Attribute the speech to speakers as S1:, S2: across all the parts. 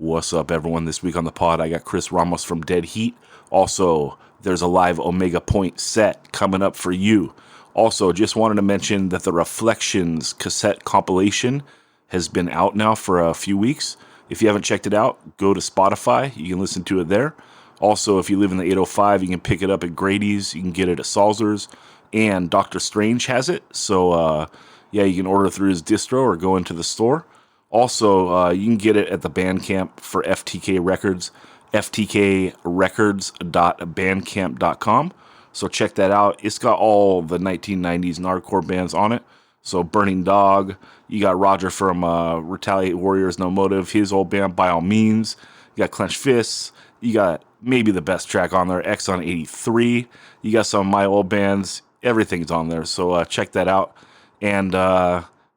S1: What's up, everyone? This week on the pod, I got Chris Ramos from Dead Heat. Also, there's a live Omega Point set coming up for you. Also, just wanted to mention that the Reflections cassette compilation has been out now for a few weeks. If you haven't checked it out, go to Spotify. You can listen to it there. Also, if you live in the 805, you can pick it up at Grady's. You can get it at Salzer's. And Dr. Strange has it. So, you can order through his distro or go into the store. Also, you can get it at the Bandcamp for FTK Records, ftkrecords.bandcamp.com. So check that out. It's got all the 1990s hardcore bands on it. So Burning Dog, you got Roger from Retaliate Warriors No Motive, his old band By All Means. You got Clenched Fists. You got maybe the best track on there, X on 83. You got some of my old bands. Everything's on there. So check that out. And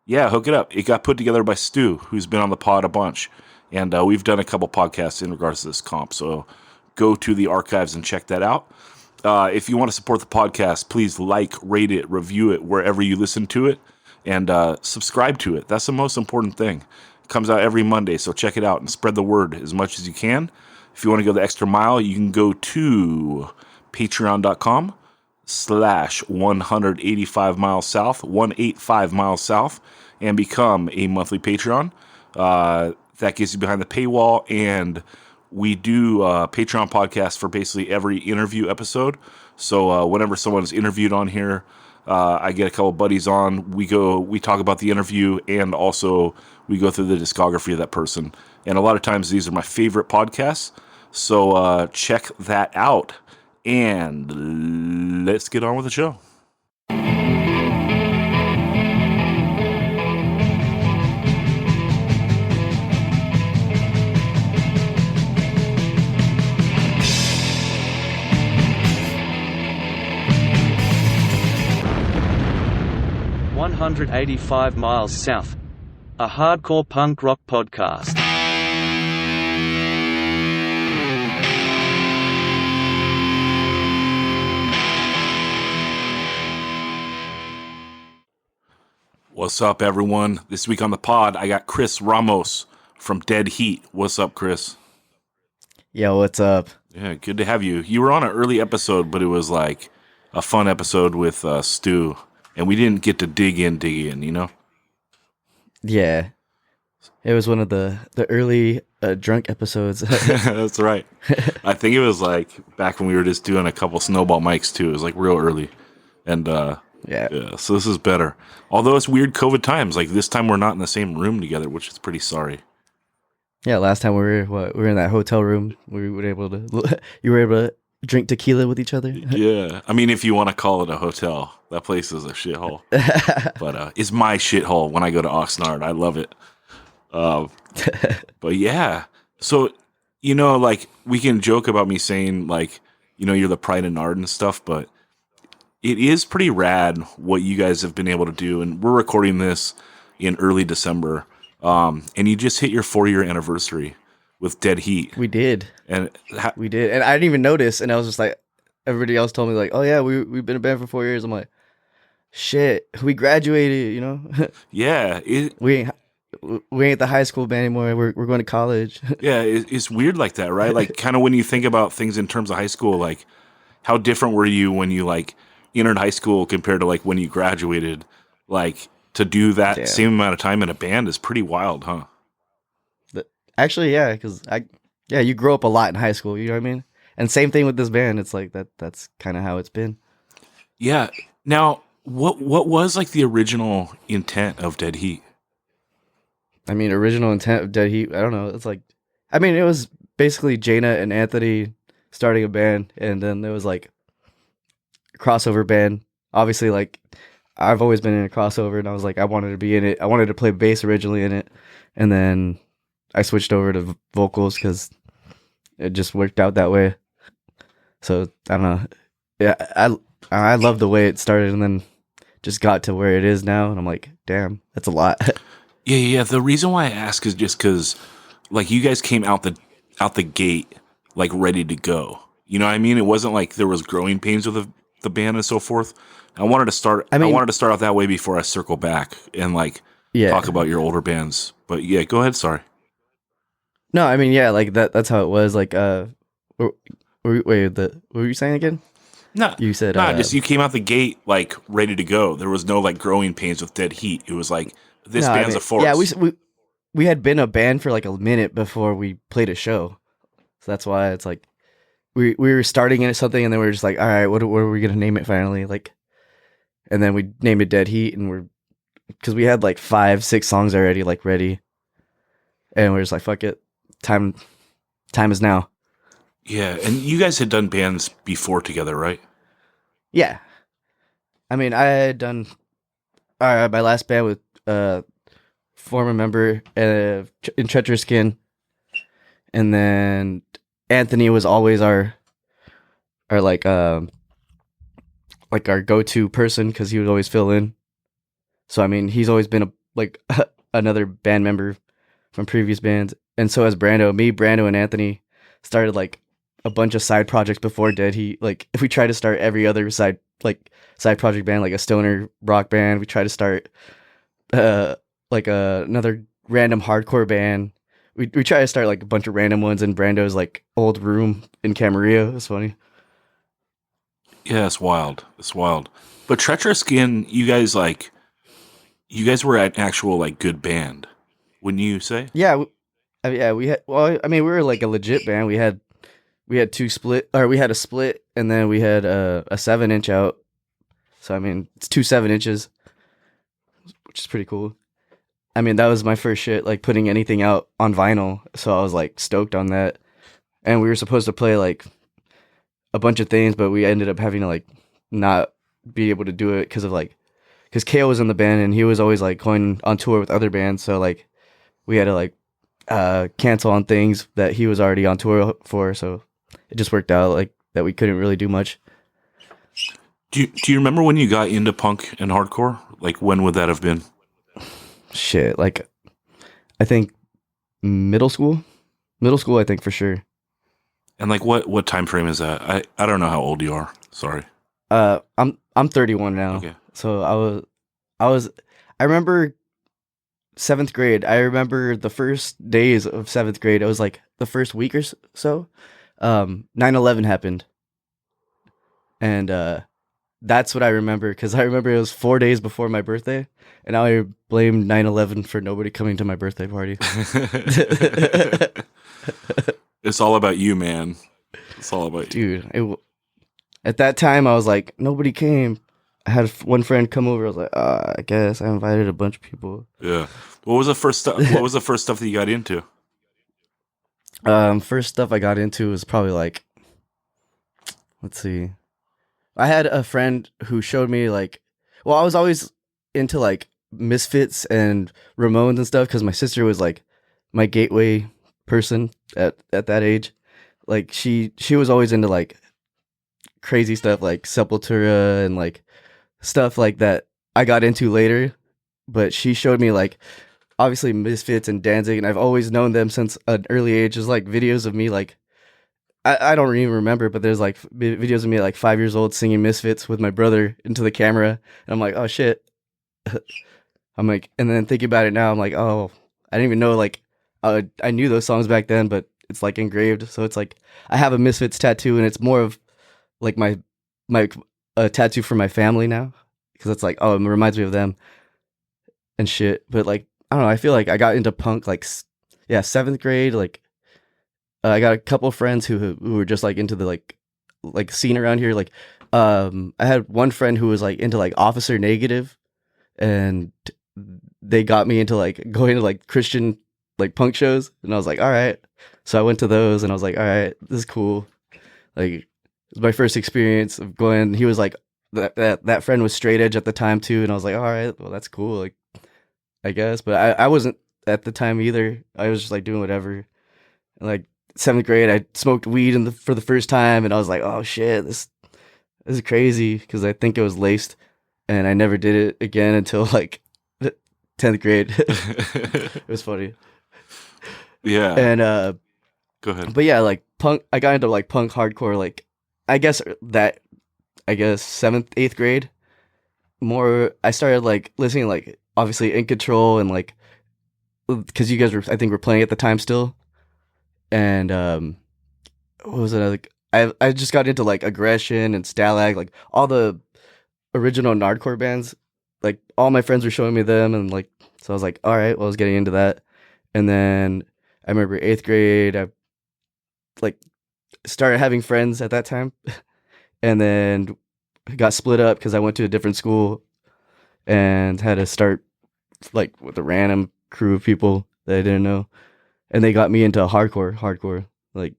S1: hook it up. It got put together by Stu, who's been on the pod a bunch. And we've done a couple podcasts in regards to this comp. So go to the archives and check that out. If you want to support the podcast, please like, rate it, review it wherever you listen to it. And subscribe to it. That's the most important thing. It comes out every Monday, so check it out and spread the word as much as you can. If you want to go the extra mile, you can go to patreon.com/185 miles south, 185 miles south, and become a monthly Patreon. That gets you behind the paywall, and we do Patreon podcasts for basically every interview episode. So whenever someone's interviewed on here, I get a couple buddies on. We talk about the interview, and also we go through the discography of that person. And a lot of times these are my favorite podcasts. So check that out. And let's get on with the show.
S2: "185 Miles South", a hardcore punk rock podcast.
S1: What's up, everyone? This week on the pod, I got Chris Ramos from Dead Heat. What's up, Chris?
S3: Yo, what's up?
S1: Yeah, good to have you. You were on an early episode, but it was like a fun episode with Stu, and we didn't get to dig in, you know?
S3: Yeah. It was one of the early drunk episodes.
S1: That's right. I think it was like back when we were just doing a couple snowball mics, too. It was like real early. And yeah, so this is better. Although it's weird COVID times. Like this time we're not in the same room together, which is pretty sorry.
S3: Yeah, last time we were in that hotel room. You were able to drink tequila with each other.
S1: Yeah. I mean, if you want to call it a hotel, that place is a shithole. But it's my shithole when I go to Oxnard. I love it. But yeah. So, like we can joke about me saying like, you're the pride of Nard and stuff, but it is pretty rad what you guys have been able to do. And we're recording this in early December. And you just hit your 4-year anniversary with Dead Heat.
S3: We did.
S1: And
S3: we did. And I didn't even notice. And I was just like, everybody else told me like, oh yeah, we've been a band for 4 years. I'm like, shit, we graduated,
S1: Yeah.
S3: We ain't the high school band anymore. We're going to college.
S1: Yeah. It's weird like that, right? Like kind of when you think about things in terms of high school, like how different were you when you like entered high school compared to like when you graduated? Like to do that same amount of time in a band is pretty wild, huh?
S3: Actually, yeah, because you grow up a lot in high school, you know what I mean? And same thing with this band. It's like that's kind of how it's been.
S1: Yeah. Now, what was like the original intent of Dead Heat?
S3: I mean, original intent of Dead Heat, I don't know. It's like, I mean, it was basically Jaina and Anthony starting a band, and then there was like crossover band. Obviously, like I've always been in a crossover, and I was like, I wanted to be in it. I wanted to play bass originally in it, and then I switched over to vocals because it just worked out that way. So I don't know. Yeah, I love the way it started, and then just got to where it is now, and I'm like, damn, that's a lot.
S1: Yeah. The reason why I ask is just because, like, you guys came out the gate like ready to go. You know what I mean? It wasn't like there was growing pains with the band and so forth. I wanted to start out that way before I circle back and like talk about your older bands. But yeah, go ahead. Sorry.
S3: No, I mean, yeah, like that's how it was. Like, wait, what were you saying again?
S1: No,
S3: You said,
S1: no, just you came out the gate like ready to go. There was no like growing pains with Dead Heat. It was like this
S3: no, I
S1: band's
S3: mean,
S1: a
S3: yeah,
S1: force.
S3: we had been a band for like a minute before we played a show, so that's why it's like we were starting in something, and then we were just like, all right, what are we gonna name it finally? Like, and then we named it Dead Heat, and we're because we had like 5, 6 songs already like ready, and we're just like, fuck it, time time is now.
S1: Yeah, and you guys had done bands before together, right?
S3: Yeah, I mean, I had done my last band with former member in Treacherous Skin, and then Anthony was always our like our go to person because he would always fill in. So I mean, he's always been a like another band member from previous bands, and so has Brando. Me, Brando, and Anthony started like a bunch of side projects before Dead Heat. Like if we try to start every other side project band, like a stoner rock band, we try to start uh like another random hardcore band. We try to start like a bunch of random ones in Brando's like old room in Camarillo. It's funny.
S1: Yeah, it's wild. It's wild. But Treacherous Skin, you guys were an actual like good band, wouldn't you say?
S3: Yeah, yeah, we had. Well, I mean, we were like a legit band. We had two split, or we had a split, and then we had a 7-inch out. So I mean, it's 2 7 inches, which is pretty cool. I mean, that was my first shit, like putting anything out on vinyl. So I was like stoked on that. And we were supposed to play like a bunch of things, but we ended up having to like not be able to do it because Kale was in the band and he was always like going on tour with other bands. So like we had to like cancel on things that he was already on tour for. So it just worked out like that we couldn't really do much.
S1: Do you remember when you got into punk and hardcore? Like when would that have been?
S3: Shit, like I think middle school, I think for sure.
S1: And like what time frame is that? I don't know how old you are. Sorry.
S3: I'm 31 now.
S1: Okay.
S3: So I was I remember 7th grade. I remember the first days of 7th grade. It was like the first week or so. 9/11 happened. And that's what I remember because I remember it was 4 days before my birthday, and I blamed 9/11 for nobody coming to my birthday party.
S1: It's all about you, man. It's all about you.
S3: Dude, at that time I was like, nobody came. I had one friend come over. I was like, I guess I invited a bunch of people.
S1: Yeah. What was the first stuff? What was the first stuff that you got into?
S3: First stuff I got into was probably like, let's see. I had a friend who showed me like, well, I was always into like Misfits and Ramones and stuff because my sister was like my gateway person at that age. Like she was always into like crazy stuff like Sepultura and like stuff like that I got into later. But she showed me like obviously Misfits and Danzig, and I've always known them since an early age. There's like videos of me like I don't even remember, but there's like videos of me at like 5 years old singing Misfits with my brother into the camera, and I'm like, oh shit. I'm like, and then thinking about it now, I'm like, oh, I didn't even know like I knew those songs back then, but it's like engraved. So it's like I have a Misfits tattoo, and it's more of like my tattoo for my family now because it's like, oh, it reminds me of them and shit. But like I don't know, I feel like I got into punk like 7th grade. Like I got a couple of friends who were just like into the like scene around here. Like I had one friend who was like into like Officer Negative, and they got me into like going to like Christian like punk shows, and I was like, all right. So I went to those, and I was like, all right, this is cool. Like it was my first experience of going. He was like that friend was straight edge at the time too, and I was like, all right, well that's cool, like I guess. But I wasn't at the time either. I was just like doing whatever. And, like 7th grade, I smoked weed for the first time, and I was like, oh shit, this is crazy because I think it was laced, and I never did it again until like 10th grade. It was funny.
S1: Yeah.
S3: And
S1: Go ahead.
S3: but yeah, like punk, I got into like punk hardcore like I guess 7th, 8th grade. More I started like listening like obviously In Control and like because you guys were I think were playing at the time still. and what was it? Like I just got into like Aggression and Stalag, like all the original Nardcore bands. Like all my friends were showing me them, and like so I was like, all right, well, I was getting into that, and then I remember 8th grade, I like started having friends at that time, and then got split up because I went to a different school and had to start like with a random crew of people that I didn't know, and they got me into hardcore. Like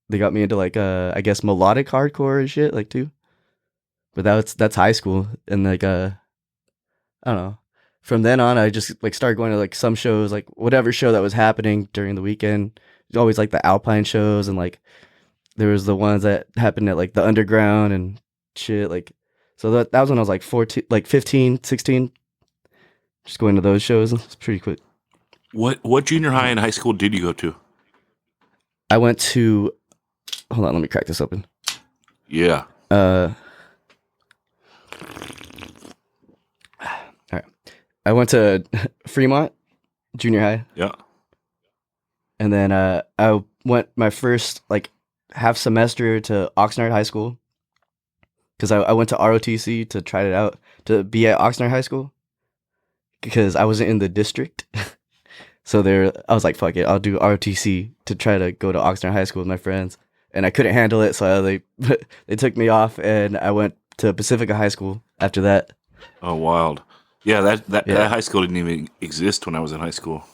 S3: they got me into like I guess melodic hardcore and shit like too. But that's high school, and like I don't know. From then on, I just like started going to like some shows, like whatever show that was happening during the weekend. It was always like the Alpine shows, and like there was the ones that happened at like the underground and shit. Like so that was when I was like 14, like 15, 16. Just going to those shows. It's pretty quick.
S1: What junior high and high school did you go to?
S3: I went to. Hold on, let me crack this open.
S1: Yeah.
S3: All right. I went to Fremont Junior High,
S1: Yeah.
S3: and then I went my first like half semester to Oxnard High School because I went to ROTC to try it out to be at Oxnard High School because I wasn't in the district. So there, I was like, "Fuck it, I'll do ROTC to try to go to Oxnard High School with my friends." And I couldn't handle it, so they took me off, and I went to Pacifica High School after that.
S1: Oh, wild. Yeah, that
S3: Yeah.
S1: high school didn't even exist when I was in high school.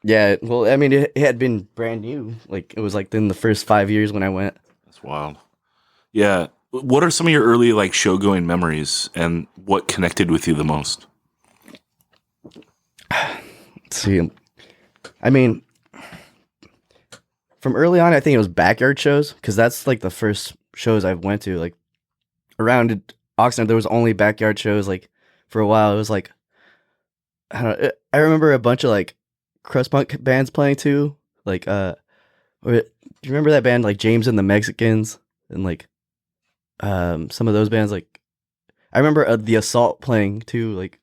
S3: Yeah, well, I mean, it had been brand new. Like it was like in the first 5 years when I went.
S1: That's wild. Yeah. What are some of your early like show going memories, and what connected with you the most?
S3: Let's see, I mean, from early on, I think it was backyard shows because that's like the first shows I went to. Like around Oxnard, there was only backyard shows. Like for a while, it was like I don't know. I remember a bunch of like crust punk bands playing too. Like do you remember that band like James and the Mexicans and like some of those bands? Like I remember the Assault playing too. Like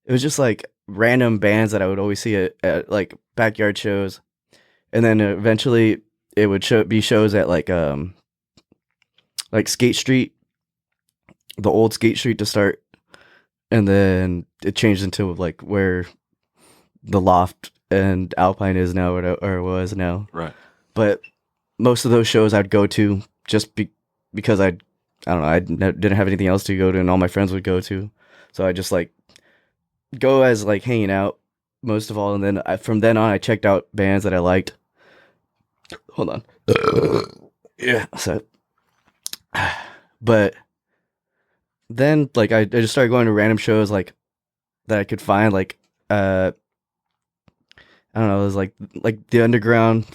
S3: it was just like random bands that I would always see at like backyard shows. And then eventually it would be shows at like Skate Street, the old Skate Street to start, and then it changed into like where the Loft and Alpine is now, or was now.
S1: Right.
S3: But most of those shows I'd go to just because I don't know, didn't have anything else to go to, and all my friends would go to, so I just like go as like hanging out most of all, and then from then on I checked out bands that I liked. Hold on. Yeah. So, but then like I just started going to random shows like that I could find like I don't know, it was like the underground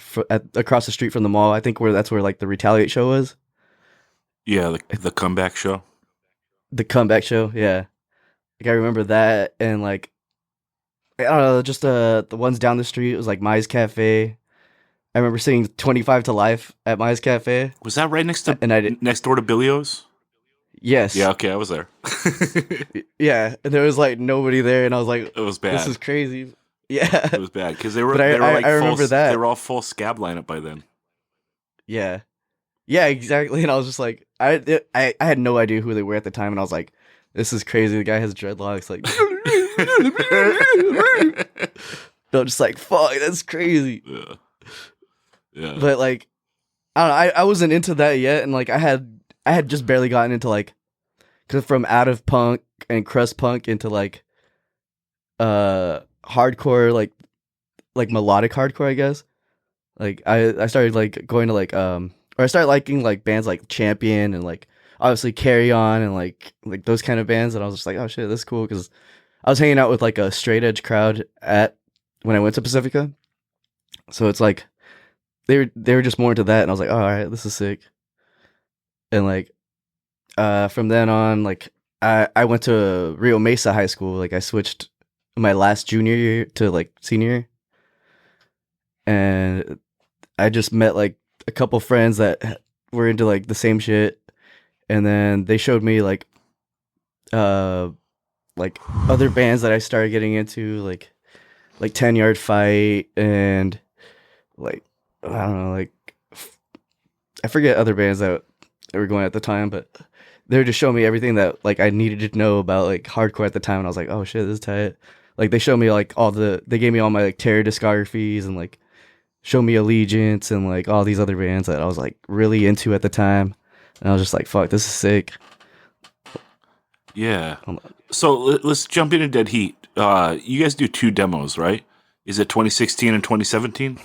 S3: across the street from the mall. I think that's where like the Retaliate show was.
S1: Yeah, the comeback show.
S3: The comeback show, yeah. Like I remember that, and like I don't know, just the ones down the street. It was like Mai's Cafe. I remember seeing 25 to Life at Mai's Cafe.
S1: Was that right next to
S3: And
S1: next door to Billio's?
S3: Yes.
S1: Yeah, okay, I was there.
S3: Yeah, and there was like nobody there, and I was like,
S1: It was bad.
S3: "This is crazy." Yeah,
S1: It was bad because they were
S3: But
S1: they were like
S3: I remember that.
S1: They were all full scab lineup by then.
S3: Yeah, exactly. And I was just like, I had no idea who they were at the time, and I was like, "This is crazy." The guy has dreadlocks, like, I'm just like, "Fuck, that's crazy."
S1: Yeah. Yeah.
S3: But like, I don't know, I wasn't into that yet, and like I had just barely gotten into like, cause from out of punk and crust punk into like, hardcore, like melodic hardcore, I guess. Like I started like going to like or I started liking like bands like Champion and like obviously Carry On and like those kind of bands, and I was just like, oh shit, this is cool, because I was hanging out with like a straight edge crowd when I went to Pacifica, so it's like they were just more into that, and I was like, oh, all right, this is sick. And like from then on, like I went to Rio Mesa High School. Like I switched my last junior year to like senior year, and I just met like a couple friends that were into like the same shit, and then they showed me like other bands that I started getting into, like 10 Yard Fight, and like I don't know, like I forget other bands that were going at the time, but they were just showing me everything that like I needed to know about like hardcore at the time, and I was like, oh shit, this is tight. Like they showed me like they gave me all my like Terror discographies and like showed me Allegiance and like all these other bands that I was like really into at the time, and I was just like, fuck, this is sick.
S1: Yeah. So let's jump into Dead Heat. You guys do 2 demos, right? Is it 2016 and 2017?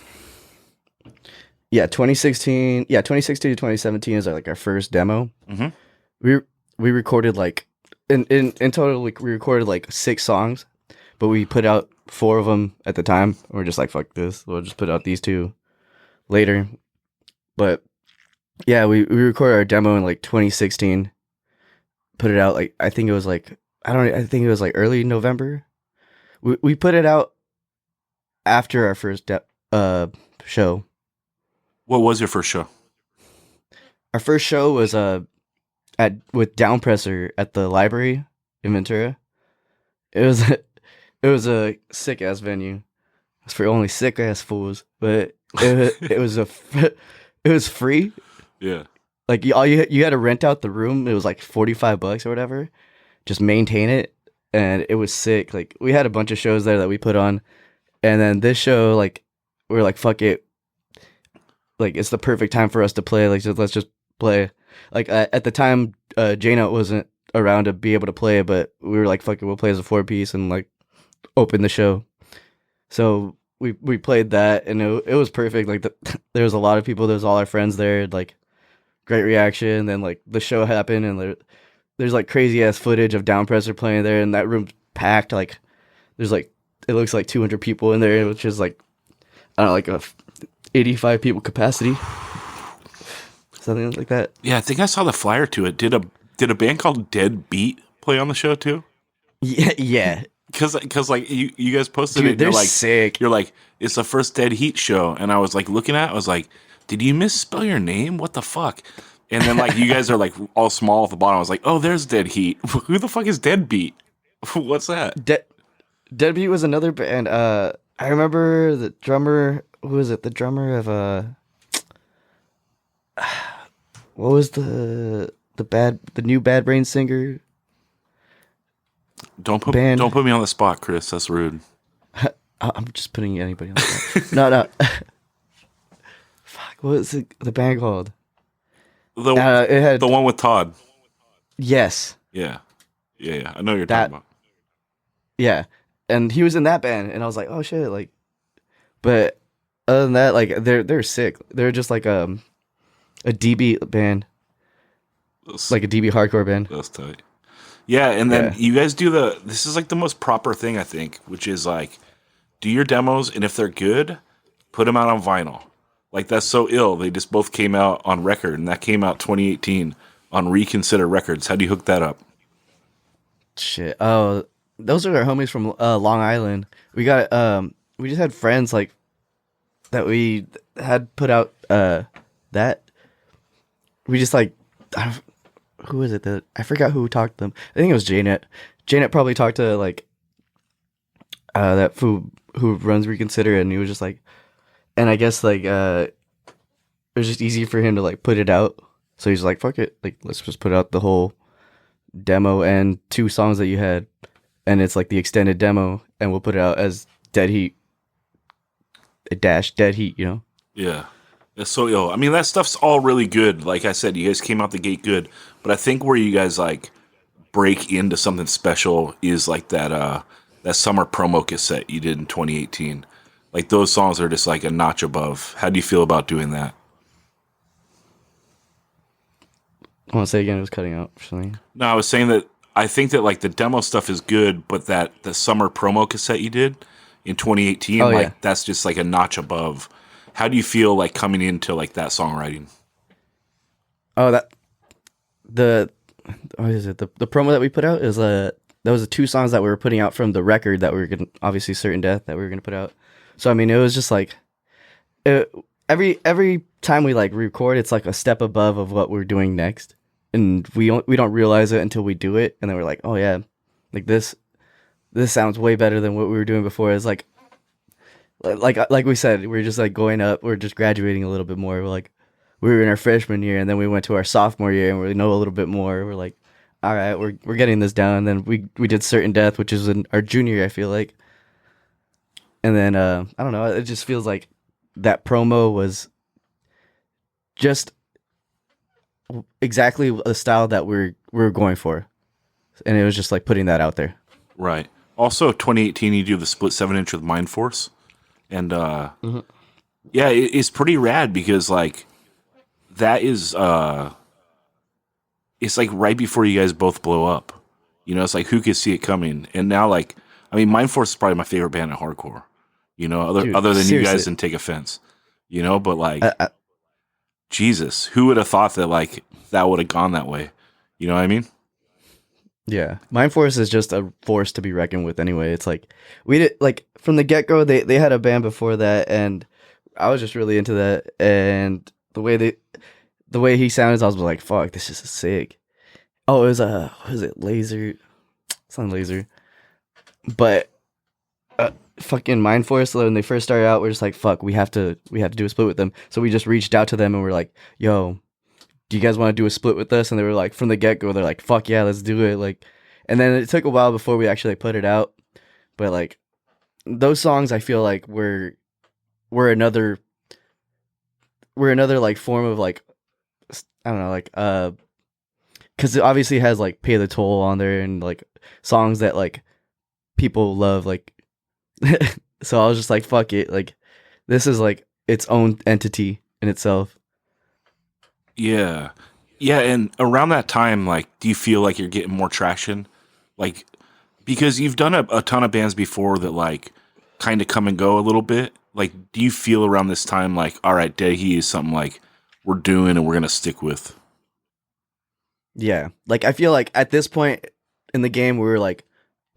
S3: Yeah, 2016. Yeah, 2016 to 2017 is like our first demo.
S1: Mm-hmm.
S3: We recorded like in total like we recorded like 6 songs, but we put out 4 of them at the time. We're just like, fuck this, we'll just put out these 2 later. But yeah, we recorded our demo in like 2016. Put it out like I think it was like early November. We put it out after our first show.
S1: What was your first show?
S3: Our first show was with Downpresser at the library in Ventura. It was a sick ass venue. It's for only sick ass fools, but it was free.
S1: Yeah.
S3: Like you had to rent out the room. It was like $45 or whatever. Just maintain it, and it was sick. Like we had a bunch of shows there that we put on, and then this show, like we were like, fuck it. Like it's the perfect time for us to play. Like let's just play. Like at the time, Jaina wasn't around to be able to play, but we were like, fuck it, we'll play as a 4-piece and like open the show. So we played that, and it was perfect. Like there was a lot of people. There was all our friends there. Like great reaction. Then like the show happened, and there's like crazy ass footage of Downpresser playing there, and that room's packed. Like there's like it looks like 200 people in there, which is like I don't know, like a 85 people capacity, something like that.
S1: Yeah, I think I saw the flyer to it. Did a band called Dead Beat play on the show too?
S3: Yeah.
S1: Because like you guys posted
S3: Dude,
S1: it.
S3: they're
S1: You're like
S3: sick.
S1: You're like, it's the first Dead Heat show, and I was like looking at it, I was like, did you misspell your name? What the fuck? And then like you guys are like all small at the bottom. I was like, oh, there's Dead Heat. Who the fuck is Dead Beat? What's that?
S3: Deadbeat was another band. I remember the drummer. Who was it? The drummer of what was the new Bad Brain singer?
S1: Don't put me on the spot, Chris. That's rude.
S3: I'm just putting anybody on the spot. No. Fuck. What was the band called? It had
S1: the one with Todd.
S3: Yes.
S1: Yeah. I know what you're talking about.
S3: Yeah, and he was in that band, and I was like, oh shit, like. But other than that, like they're sick. They're just like a DB band, like a DB hardcore band.
S1: That's tight. Yeah, and then you guys do this is like the most proper thing, I think, which is like, do your demos, and if they're good, put them out on vinyl. Like, that's so ill. They just both came out on record, and that came out 2018 on Reconsider Records. How do you hook that up?
S3: Shit. Oh, those are our homies from Long Island. We just had friends like that we had put out that. We just like, who was it that I forgot who talked to them. I think it was Janet. Janet probably talked to like that who runs Reconsider, and he was just like, and I guess like it was just easy for him to like put it out. So he's like, fuck it, like let's just put out the whole demo and 2 songs that you had, and it's like the extended demo, and we'll put it out as Dead Heat, Dead Heat, you know?
S1: Yeah. That's so ill. I mean, that stuff's all really good. Like I said, you guys came out the gate good. But I think where you guys like break into something special is like that summer promo cassette you did in 2018. Like those songs are just like a notch above. How do you feel about doing that?
S3: I want to say again, it was cutting out for something.
S1: No, I was saying that I think that like the demo stuff is good, but that the summer promo cassette you did in 2018, that's just like a notch above. How do you feel like coming into like that songwriting?
S3: Oh, what is it? The promo that we put out is that was the 2 songs that we were putting out from the record that we were gonna, obviously Certain Death, that we were gonna put out. So I mean, it was just like every time we like record, it's like a step above of what we're doing next, and we don't realize it until we do it, and then we're like, oh yeah, like this sounds way better than what we were doing before. It's like like we said, we're just like going up. We're just graduating a little bit more. We're like, we were in our freshman year, and then we went to our sophomore year, and we know a little bit more. We're like, all right, we're getting this down. And then we did Certain Death, which is in our junior year, I feel like. And then I don't know. It just feels like that promo was just exactly the style that we're going for, and it was just like putting that out there.
S1: Right. Also, 2018, you do the split 7-inch with Mind Force, and yeah, it's pretty rad because like that is it's like right before you guys both blow up. You know, it's like who could see it coming? And now, like, I mean, Mind Force is probably my favorite band in hardcore. You know,
S3: Dude,
S1: other than you
S3: seriously.
S1: guys, and take offense. You know, but like,
S3: I,
S1: Jesus, who would have thought that like that would have gone that way? You know what I mean?
S3: Yeah, Mind Force is just a force to be reckoned with. Anyway, it's like we did like from the get go. They had a band before that, and I was just really into that. And the way he sounded, I was like, "Fuck, this is sick." Oh, it was what is it, Laser? It's not Laser, but fucking Mind Force. When they first started out, we're just like, "Fuck, we have to do a split with them." So we just reached out to them and we're like, "Yo, do you guys want to do a split with us?" And they were like, from the get go, they're like, "Fuck yeah, let's do it!" Like, and then it took a while before we actually put it out, but like those songs, I feel like were another like form of like I don't know, like because it obviously has like Pay the Toll on there and like songs that like people love, like so I was just like, fuck it, like this is like its own entity in itself.
S1: Yeah. Yeah, and around that time, like, do you feel like you're getting more traction? Like, because you've done a ton of bands before that, like, kind of come and go a little bit. Like, do you feel around this time, like, all right, Dead Heat is something, like, we're doing and we're going to stick with?
S3: Yeah, like I feel like at this point in the game, we're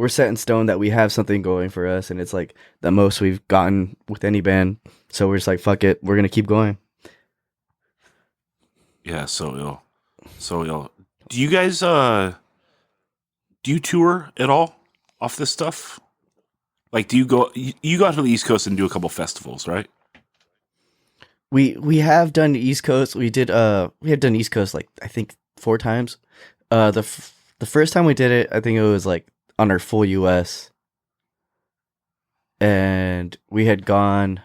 S3: set in stone that we have something going for us, and it's like the most we've gotten with any band. So we're just like, fuck it, we're gonna keep going.
S1: Yeah, so ill. So ill. Do you guys, do you tour at all off this stuff? Like, do you go, you go out to the East Coast and do a couple festivals, right?
S3: We have done East Coast. We have done East Coast like I think 4 times. The first time we did it, I think it was like on our full US, and we had gone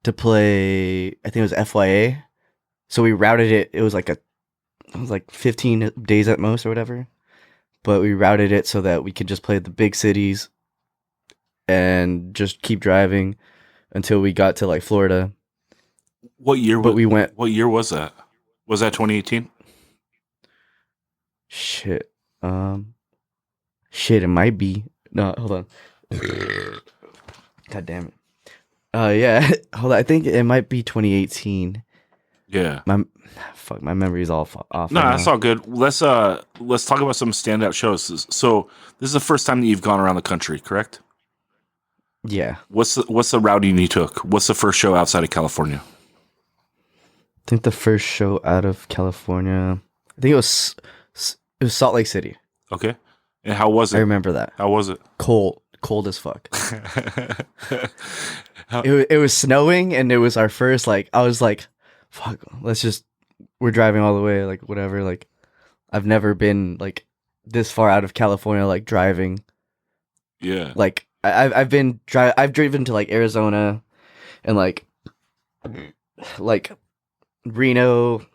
S3: to play. I think it was FYA. So we routed it. It was like 15 days at most or whatever. But we routed it so that we could just play the big cities and just keep driving until we got to like Florida.
S1: What year?
S3: But we went,
S1: What year was that? Was that 2018?
S3: shit. Shit, it might be. No, hold on. God damn it. Yeah. Hold on. I think it might be 2018.
S1: Yeah.
S3: My memory's all off.
S1: No,
S3: right
S1: that's
S3: now.
S1: all good. Let's talk about some standout shows. So this is the first time that you've gone around the country, correct?
S3: Yeah.
S1: What's the routing you took? What's the first show outside of California?
S3: I think the first show out of California, I think it was Salt Lake City.
S1: Okay. And how was
S3: I
S1: it?
S3: remember that.
S1: How was it?
S3: Cold as fuck. It was snowing, and it was our first, like, I was like, fuck, we're driving all the way, like, whatever, like, I've never been, like, this far out of California, like, driving,
S1: Yeah.
S3: like, I've driven to, like, Arizona, and, like, Reno,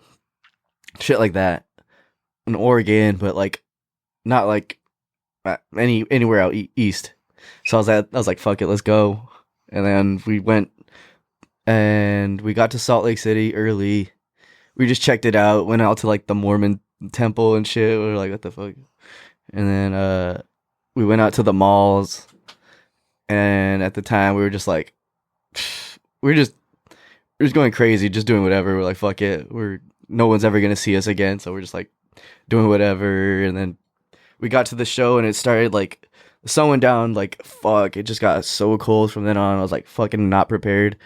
S3: shit like that, in Oregon, but, like, not, like, anywhere out east, so I was like, fuck it, let's go, and then we went, and we got to Salt Lake City early. We just checked it out, went out to like the Mormon temple and shit. We were like, what the fuck? And then we went out to the malls, and at the time we were just like, we were just going crazy, just doing whatever. We're like, fuck it. No one's ever gonna see us again, so we're just like doing whatever. And then we got to the show, and it started like the sun went down. Like, fuck, it just got so cold from then on. I was like fucking not prepared.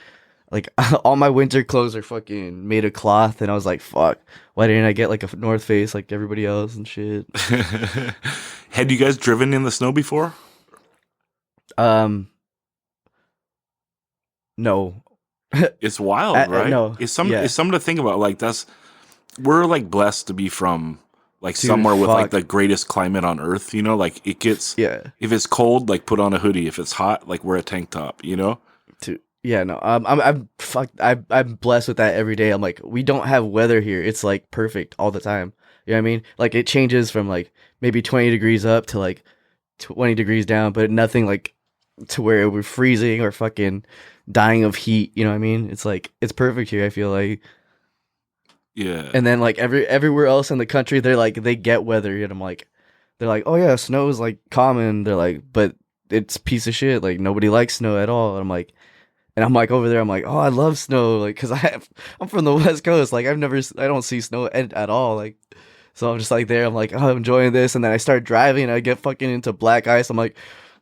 S3: Like, all my winter clothes are fucking made of cloth, and I was like, fuck, why didn't I get like a North Face like everybody else and shit?
S1: Had you guys driven in the snow before?
S3: Um, No.
S1: It's wild, right?
S3: No. Yeah.
S1: It's something to think about. Like we're like blessed to be from like
S3: Dude,
S1: somewhere with like
S3: fuck.
S1: the greatest climate on earth, you know? Like it gets
S3: Yeah.
S1: if it's cold, like put on a hoodie. If it's hot, like wear a tank top, you know?
S3: Dude. Yeah, no. I'm fucked. I'm blessed with that every day. I'm like, we don't have weather here. It's like perfect all the time. You know what I mean? Like it changes from like maybe 20 degrees up to like 20 degrees down, but nothing like to where we're freezing or fucking dying of heat. You know what I mean? It's like it's perfect here. I feel like,
S1: Yeah.
S3: and then like everywhere else in the country, they're like they get weather, and I'm like, they're like, oh yeah, snow is like common. They're like, but it's a piece of shit. Like nobody likes snow at all. And I'm like, over there, I'm like, oh, I love snow, like, cause I'm from the West Coast. Like I don't see snow at all. Like, so I'm just like there. I'm like, oh, I'm enjoying this, and then I start driving. I get fucking into black ice. I'm like,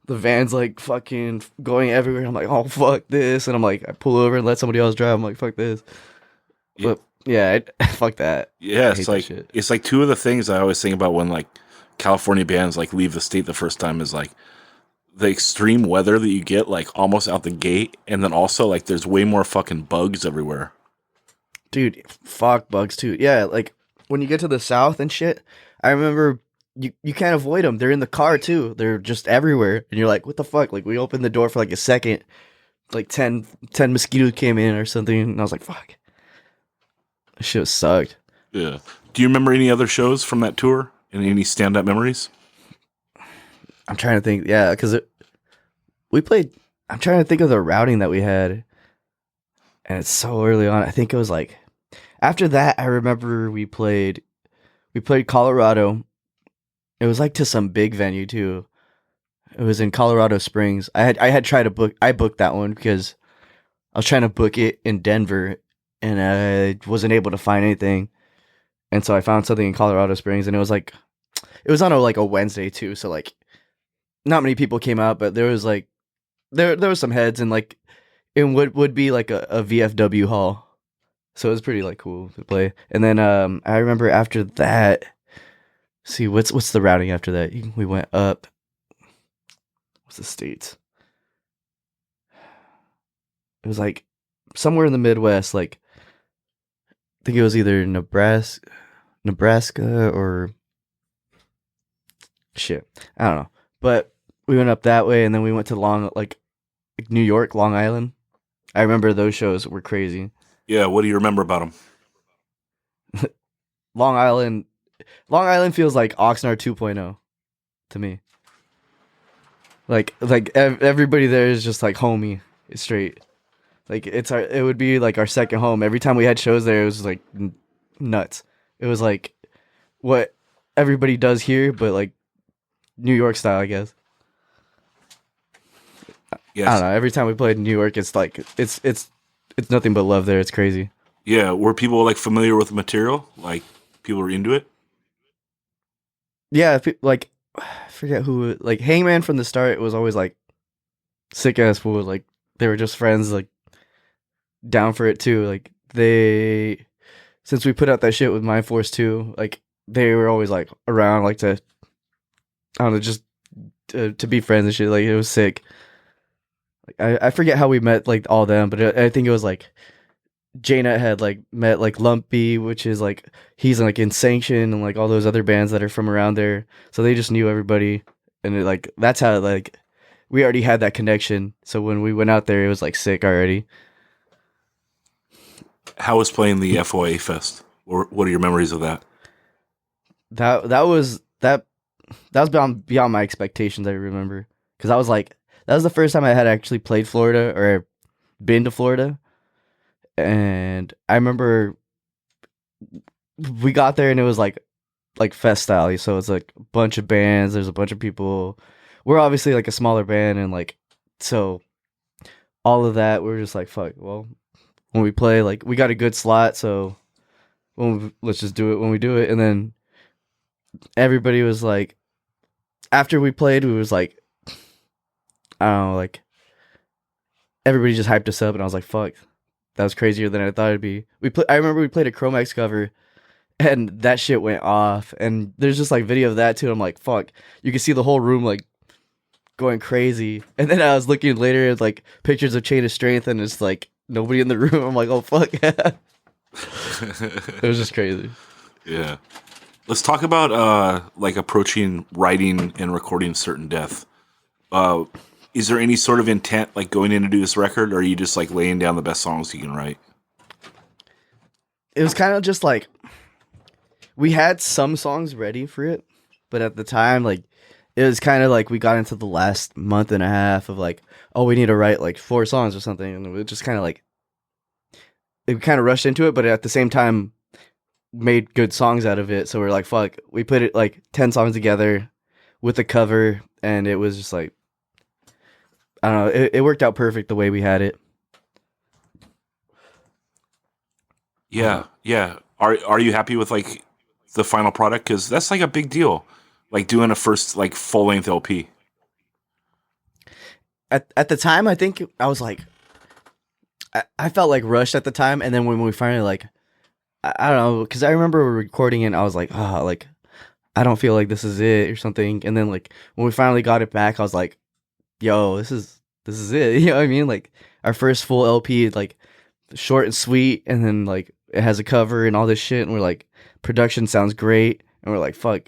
S3: the van's like fucking going everywhere. I'm like, oh fuck this, and I'm like, I pull over and let somebody else drive. I'm like, fuck this.
S1: Yeah.
S3: But yeah, fuck that.
S1: Yeah,
S3: I
S1: it's
S3: hate that
S1: like
S3: shit.
S1: it's like two of the things I always think about when like California bands like leave the state the first time is like the extreme weather that you get like almost out the gate, and then also like there's way more fucking bugs everywhere.
S3: Dude, fuck bugs too. Yeah, like when you get to the south and shit, I remember you can't avoid them. They're in the car too. They're just everywhere, and you're like, what the fuck? Like we opened the door for like a second, like 10 mosquitoes came in or something, and I was like, fuck, that shit sucked.
S1: Yeah. Do you remember any other shows from that tour? And any stand up memories?
S3: I'm trying to think. Yeah, because we played. I'm trying to think of the routing that we had, and it's so early on. I think it was like after that. I remember we played. We played Colorado. It was like to some big venue too. It was in Colorado Springs. I had tried to book. I booked that one because I was trying to book it in Denver, and I wasn't able to find anything. And so I found something in Colorado Springs, and it was like it was on a Wednesday too. So like not many people came out, but there was like there was some heads, and like in what would be like a VFW hall. So it was pretty like cool to play. And then I remember after that, see what's the routing after that? We went up. What's the states? It was like somewhere in the Midwest, like I think it was either Nebraska or shit. I don't know. But we went up that way, and then we went to like New York, Long Island. I remember those shows were crazy.
S1: Yeah, what do you remember about them?
S3: Long Island feels like Oxnard 2.0 to me. Like everybody there is just like homie, it's straight. Like it would be like our second home. Every time we had shows there, it was like nuts. It was like what everybody does here, but like New York style, I guess.
S1: Yes.
S3: I don't know. Every time we played in New York, it's like it's nothing but love there. It's crazy.
S1: Yeah, were people like familiar with the material? Like people were into it?
S3: Yeah, like I forget who. Like Hangman from the start, it was always like sick ass fool. Like they were just friends, like down for it too. Like they, since we put out that shit with Mind Force 2, like they were always like around, like to, I don't know, just to be friends and shit. Like it was sick. Like I forget how we met, like all them, but I think it was like Jaina had like met like Lumpy, which is like he's like in Sanction and like all those other bands that are from around there. So they just knew everybody, and like that's how like we already had that connection. So when we went out there, it was like sick already.
S1: How was playing the FOA Fest? Or what are your memories of that?
S3: That was beyond my expectations. I remember because I was like that was the first time I had actually played Florida or been to Florida. And I remember we got there and it was like fest style. So it's like a bunch of bands. There's a bunch of people. We're obviously like a smaller band, and like so all of that. We're just like fuck. Well, when we play, like we got a good slot, so let's just do it when we do it. And then everybody was like, after we played, we was like, I don't know, like everybody just hyped us up, and I was like, fuck. That was crazier than I thought it'd be. I remember we played a Chromax cover, and that shit went off. And there's just like video of that too. I'm like, fuck. You can see the whole room like going crazy. And then I was looking later at like pictures of Chain of Strength, and it's like nobody in the room. I'm like, oh fuck. It was just crazy.
S1: Yeah. Let's talk about like approaching writing and recording Certain Death. Is there any sort of intent like going in to do this record, or are you just like laying down the best songs you can write?
S3: It was kind of just like we had some songs ready for it, but at the time, like it was kind of like we got into the last month and a half of like, oh, we need to write like 4 songs or something, and we just kind of like it kind of rushed into it, but at the same time made good songs out of it. So we're like, fuck, we put it like 10 songs together with a cover, and it was just like, I don't know, it worked out perfect the way we had it.
S1: Yeah, yeah. Are you happy with like the final product? Because that's like a big deal, like doing a first like full length LP.
S3: At the time, I think I was like, I felt like rushed at the time, and then when we finally like, I don't know, because I remember recording it, and I was like, oh, like I don't feel like this is it or something. And then like when we finally got it back, I was like, yo, this is it. You know what I mean? Like our first full LP, like short and sweet, and then like it has a cover and all this shit, and we're like, production sounds great, and we're like, fuck,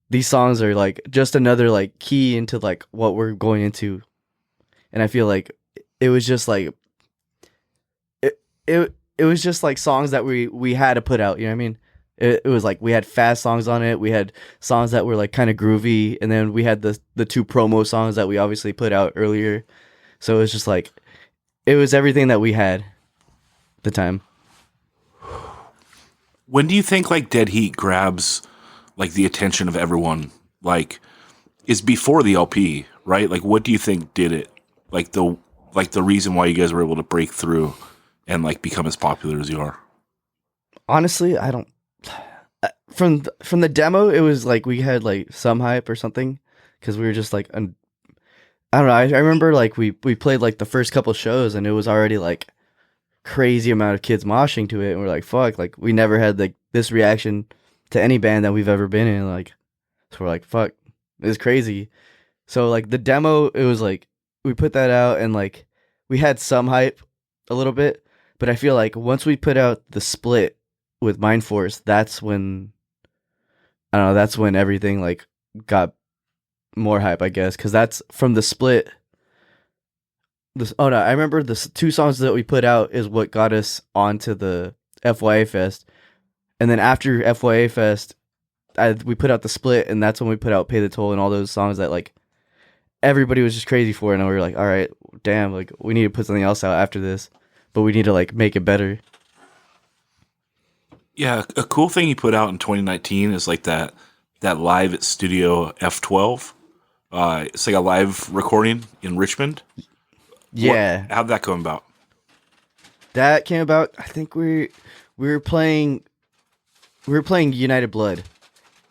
S3: these songs are like just another like key into like what we're going into. And I feel like it was just like it was just like songs that we had to put out, you know what I mean? It was like we had fast songs on it, we had songs that were like kind of groovy, and then we had the 2 promo songs that we obviously put out earlier. So it was just like it was everything that we had at the time.
S1: When do you think like Dead Heat grabs like the attention of everyone? Like, is before the LP, right? Like, what do you think did it? Like the reason why you guys were able to break through and like become as popular as you are.
S3: Honestly, I don't. From the demo, it was like we had like some hype or something, because we were just like, I don't know. I remember like we played like the first couple shows, and it was already like crazy amount of kids moshing to it, and we're like, fuck, like we never had like this reaction to any band that we've ever been in, like, so we're like, fuck, it's crazy. So like the demo, it was like we put that out, and like we had some hype a little bit, but I feel like once we put out the split with Mind Force, that's when I don't know, that's when everything like got more hype, I guess, because that's from the split. I remember the 2 songs that we put out is what got us onto the FYA Fest, and then after FYA Fest, we put out the split, and that's when we put out Pay the Toll and all those songs that like everybody was just crazy for, and we were like, all right, damn, like we need to put something else out after this, but we need to like make it better.
S1: Yeah, a cool thing you put out in 2019 is like that live at Studio F12. It's like a live recording in Richmond.
S3: Yeah.
S1: How'd that come about?
S3: That came about, I think we were playing United Blood,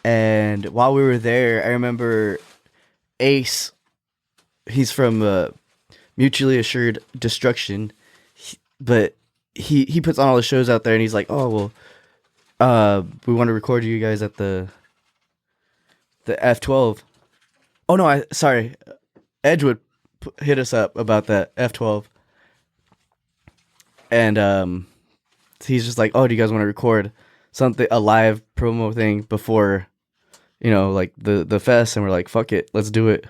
S3: and while we were there, I remember Ace, he's from Mutually Assured Destruction, but he puts on all the shows out there, and he's like, oh well, we want to record you guys at the F12. Oh no, sorry, Edgewood hit us up about that F12, and he's just like, oh, do you guys want to record something, a live promo thing before, you know, like the fest? And we're like, fuck it, let's do it.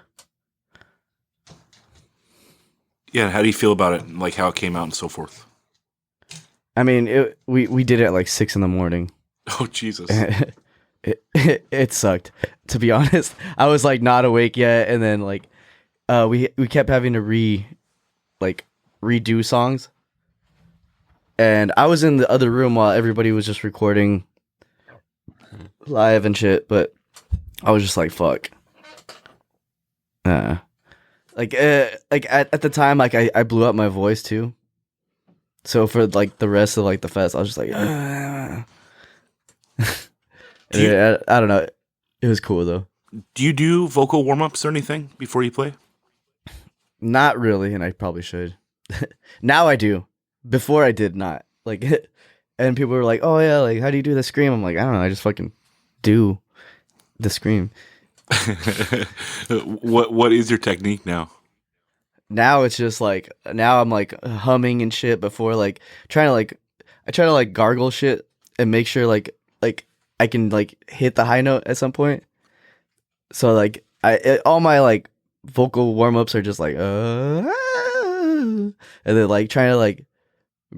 S1: Yeah, how do you feel about it, and like how it came out and so forth?
S3: I mean, we did it at like 6 a.m.
S1: Oh Jesus!
S3: It sucked, to be honest. I was like not awake yet, and then like we kept having to redo songs, and I was in the other room while everybody was just recording live and shit. But I was just like, fuck. Like at the time, like I blew up my voice too. So for like the rest of like the fest, I was just like, yeah, I don't know. It was cool though.
S1: Do you do vocal warm ups or anything before you play?
S3: Not really, and I probably should. Now I do. Before I did not. Like, and people were like, "Oh yeah, like how do you do the scream?" I'm like, I don't know. I just fucking do the scream.
S1: What is your technique now?
S3: Now it's just like now I'm like humming and shit before like trying to like I try to like gargle shit and make sure like I can like hit the high note at some point. So like all my like vocal warm ups are just like and then like trying to like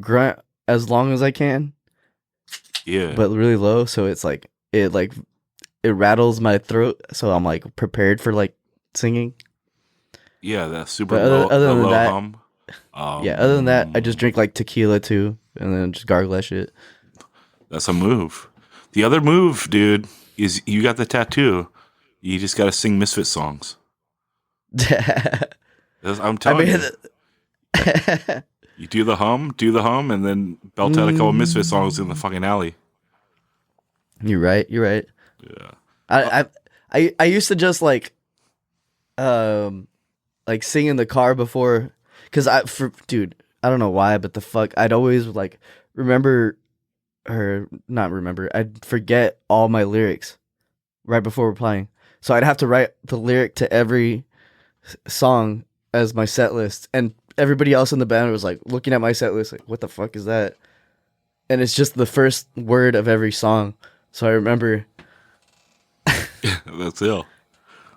S3: grunt as long as I can,
S1: Yeah.
S3: but really low. So it's like it rattles my throat. So I'm like prepared for like singing.
S1: Yeah, that super
S3: But
S1: low,
S3: other
S1: the
S3: than
S1: low
S3: that,
S1: hum.
S3: yeah. Other than that, I just drink like tequila too, and then just gargle that shit.
S1: That's a move. The other move, dude, is you got the tattoo. You just got to sing Misfit songs. I'm
S3: I
S1: telling
S3: mean,
S1: you. You do the hum, and then belt out a couple Misfit songs in the fucking alley.
S3: you're right. You're right.
S1: Yeah.
S3: I used to just like sing in the car before, cause dude, I don't know why, but the fuck, I'd always like remember or not remember, I'd forget all my lyrics right before we're playing, so I'd have to write the lyric to every song as my set list, and everybody else in the band was like looking at my set list like, what the fuck is that? And it's just the first word of every song, so I remember.
S1: That's ill.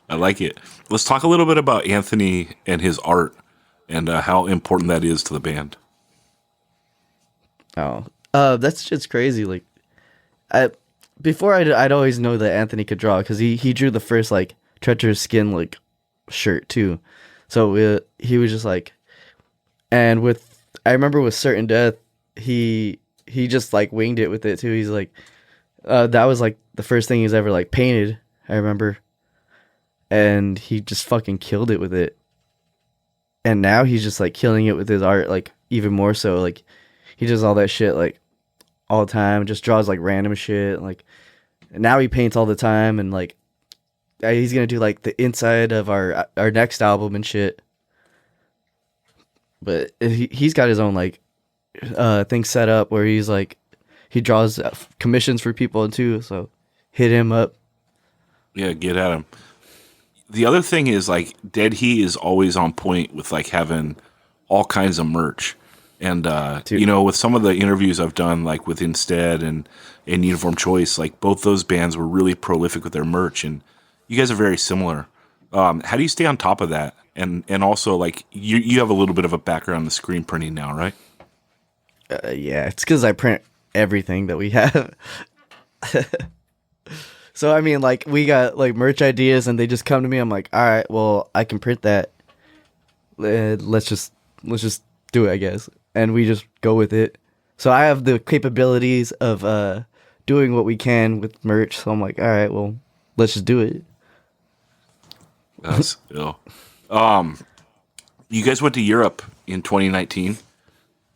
S1: I like it. Let's talk a little bit about Anthony and his art and how important that is to the band.
S3: Oh, that's just crazy. Like, I before I'd always know that Anthony could draw because he drew the first like Treacherous Skin like shirt too. So he was just like, and with I remember with Certain Death, he just like winged it with it too. He's like, that was like the first thing he's ever like painted. I remember, and he just fucking killed it with it. And now he's just like killing it with his art, like even more so. Like he does all that shit like all the time, just draws like random shit. Like and now he paints all the time, and like he's gonna do like the inside of our next album and shit. But he's got his own like thing set up where he's like he draws commissions for people too. So hit him up.
S1: Yeah, get at him. The other thing is like Dead Heat is always on point with like having all kinds of merch. And
S3: Dude.
S1: you know, with some of the interviews I've done like with Instead and Uniform Choice, like both those bands were really prolific with their merch, and you guys are very similar. How do you stay on top of that? And also like you have a little bit of a background in the screen printing now, right?
S3: Yeah, it's because I print everything that we have. So I mean, like we got like merch ideas, and they just come to me. I'm like, all right, well, I can print that. Let's just do it, I guess, and we just go with it. So I have the capabilities of doing what we can with merch. So I'm like, all right, well, let's just do it.
S1: That's ill. You guys went to Europe in 2019,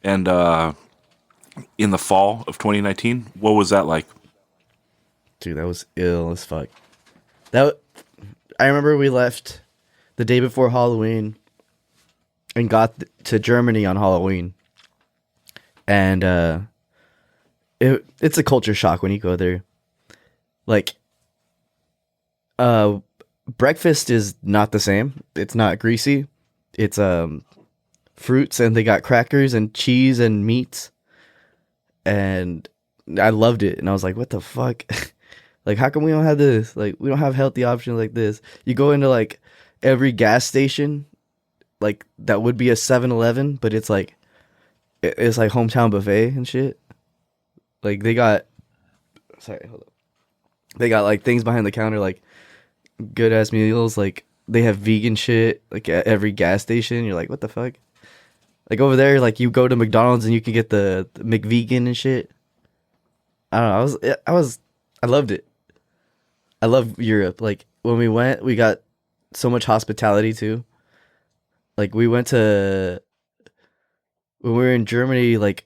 S1: and in the fall of 2019, what was that like?
S3: Dude, that was ill as fuck. I remember we left the day before Halloween and got to Germany on Halloween. And it's a culture shock when you go there. Like breakfast is not the same. It's not greasy. It's fruits, and they got crackers and cheese and meats. And I loved it, and I was like, what the fuck? Like, how come we don't have this? Like, we don't have healthy options like this. You go into, like, every gas station, like, that would be a 7-Eleven, but it's like hometown buffet and shit. Like, they got, sorry, hold up. They got, like, things behind the counter, like, good-ass meals. Like, they have vegan shit, like, at every gas station. You're like, what the fuck? Like, over there, like, you go to McDonald's and you can get the McVegan and shit. I don't know. I loved it. I love Europe. Like when we went, we got so much hospitality too. Like when we were in Germany, like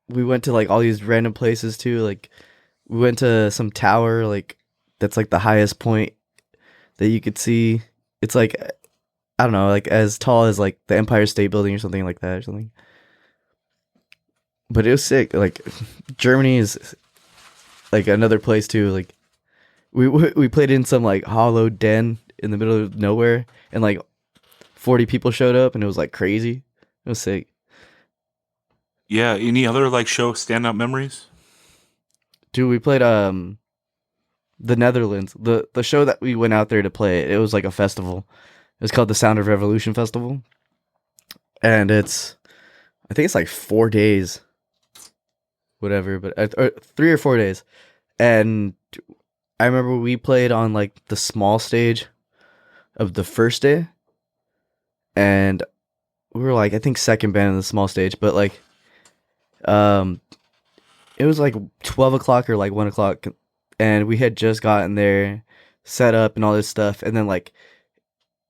S3: we went to like all these random places too. Like we went to some tower, like that's like the highest point that you could see. It's like I don't know, like as tall as like the Empire State Building or something like that or something. But it was sick. Like Germany is like another place too. Like we played in some like hollow den in the middle of nowhere, and like 40 people showed up, and it was like crazy. It was sick.
S1: Yeah. Any other like show standout memories?
S3: Dude, we played the Netherlands. The show that we went out there to play, it was like a festival. It was called the Sound of Revolution Festival. And I think it's like 4 days. Whatever, but or 3 or 4 days. And I remember we played on like the small stage of the first day. And we were like, I think second band in the small stage, but like it was like 12 o'clock or like 1 o'clock, and we had just gotten there, set up and all this stuff, and then like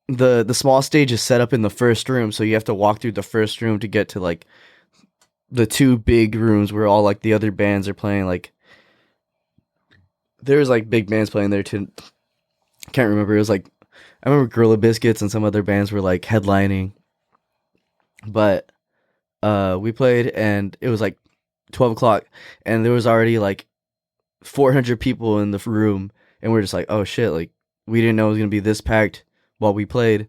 S3: the small stage is set up in the first room, so you have to walk through the first room to get to like the two big rooms where all like the other bands are playing. Like there's like big bands playing there too. Can't remember. It was like I remember Gorilla Biscuits and some other bands were like headlining, but we played and it was like 12 o'clock, and there was already like 400 people in the room, and we're just like, oh shit, like we didn't know it was gonna be this packed while we played.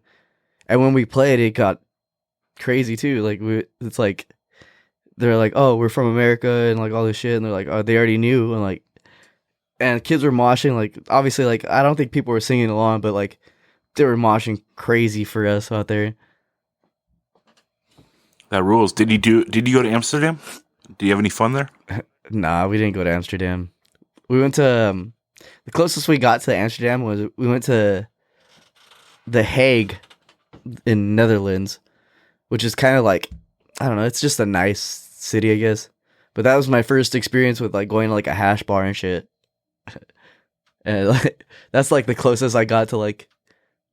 S3: And when we played, it got crazy too. Like it's like they're like, oh, we're from America and like all this shit, and they're like, oh, they already knew, and like, and kids were moshing. Like obviously, like I don't think people were singing along, but like they were moshing crazy for us out there.
S1: That rules. Did you go to Amsterdam? Do you have any fun there?
S3: Nah, we didn't go to Amsterdam. We went to the closest we got to Amsterdam was we went to The Hague in Netherlands, which is kind of like, I don't know, it's just a nice city, I guess. But that was my first experience with like going to like a hash bar and shit. And like that's like the closest I got to like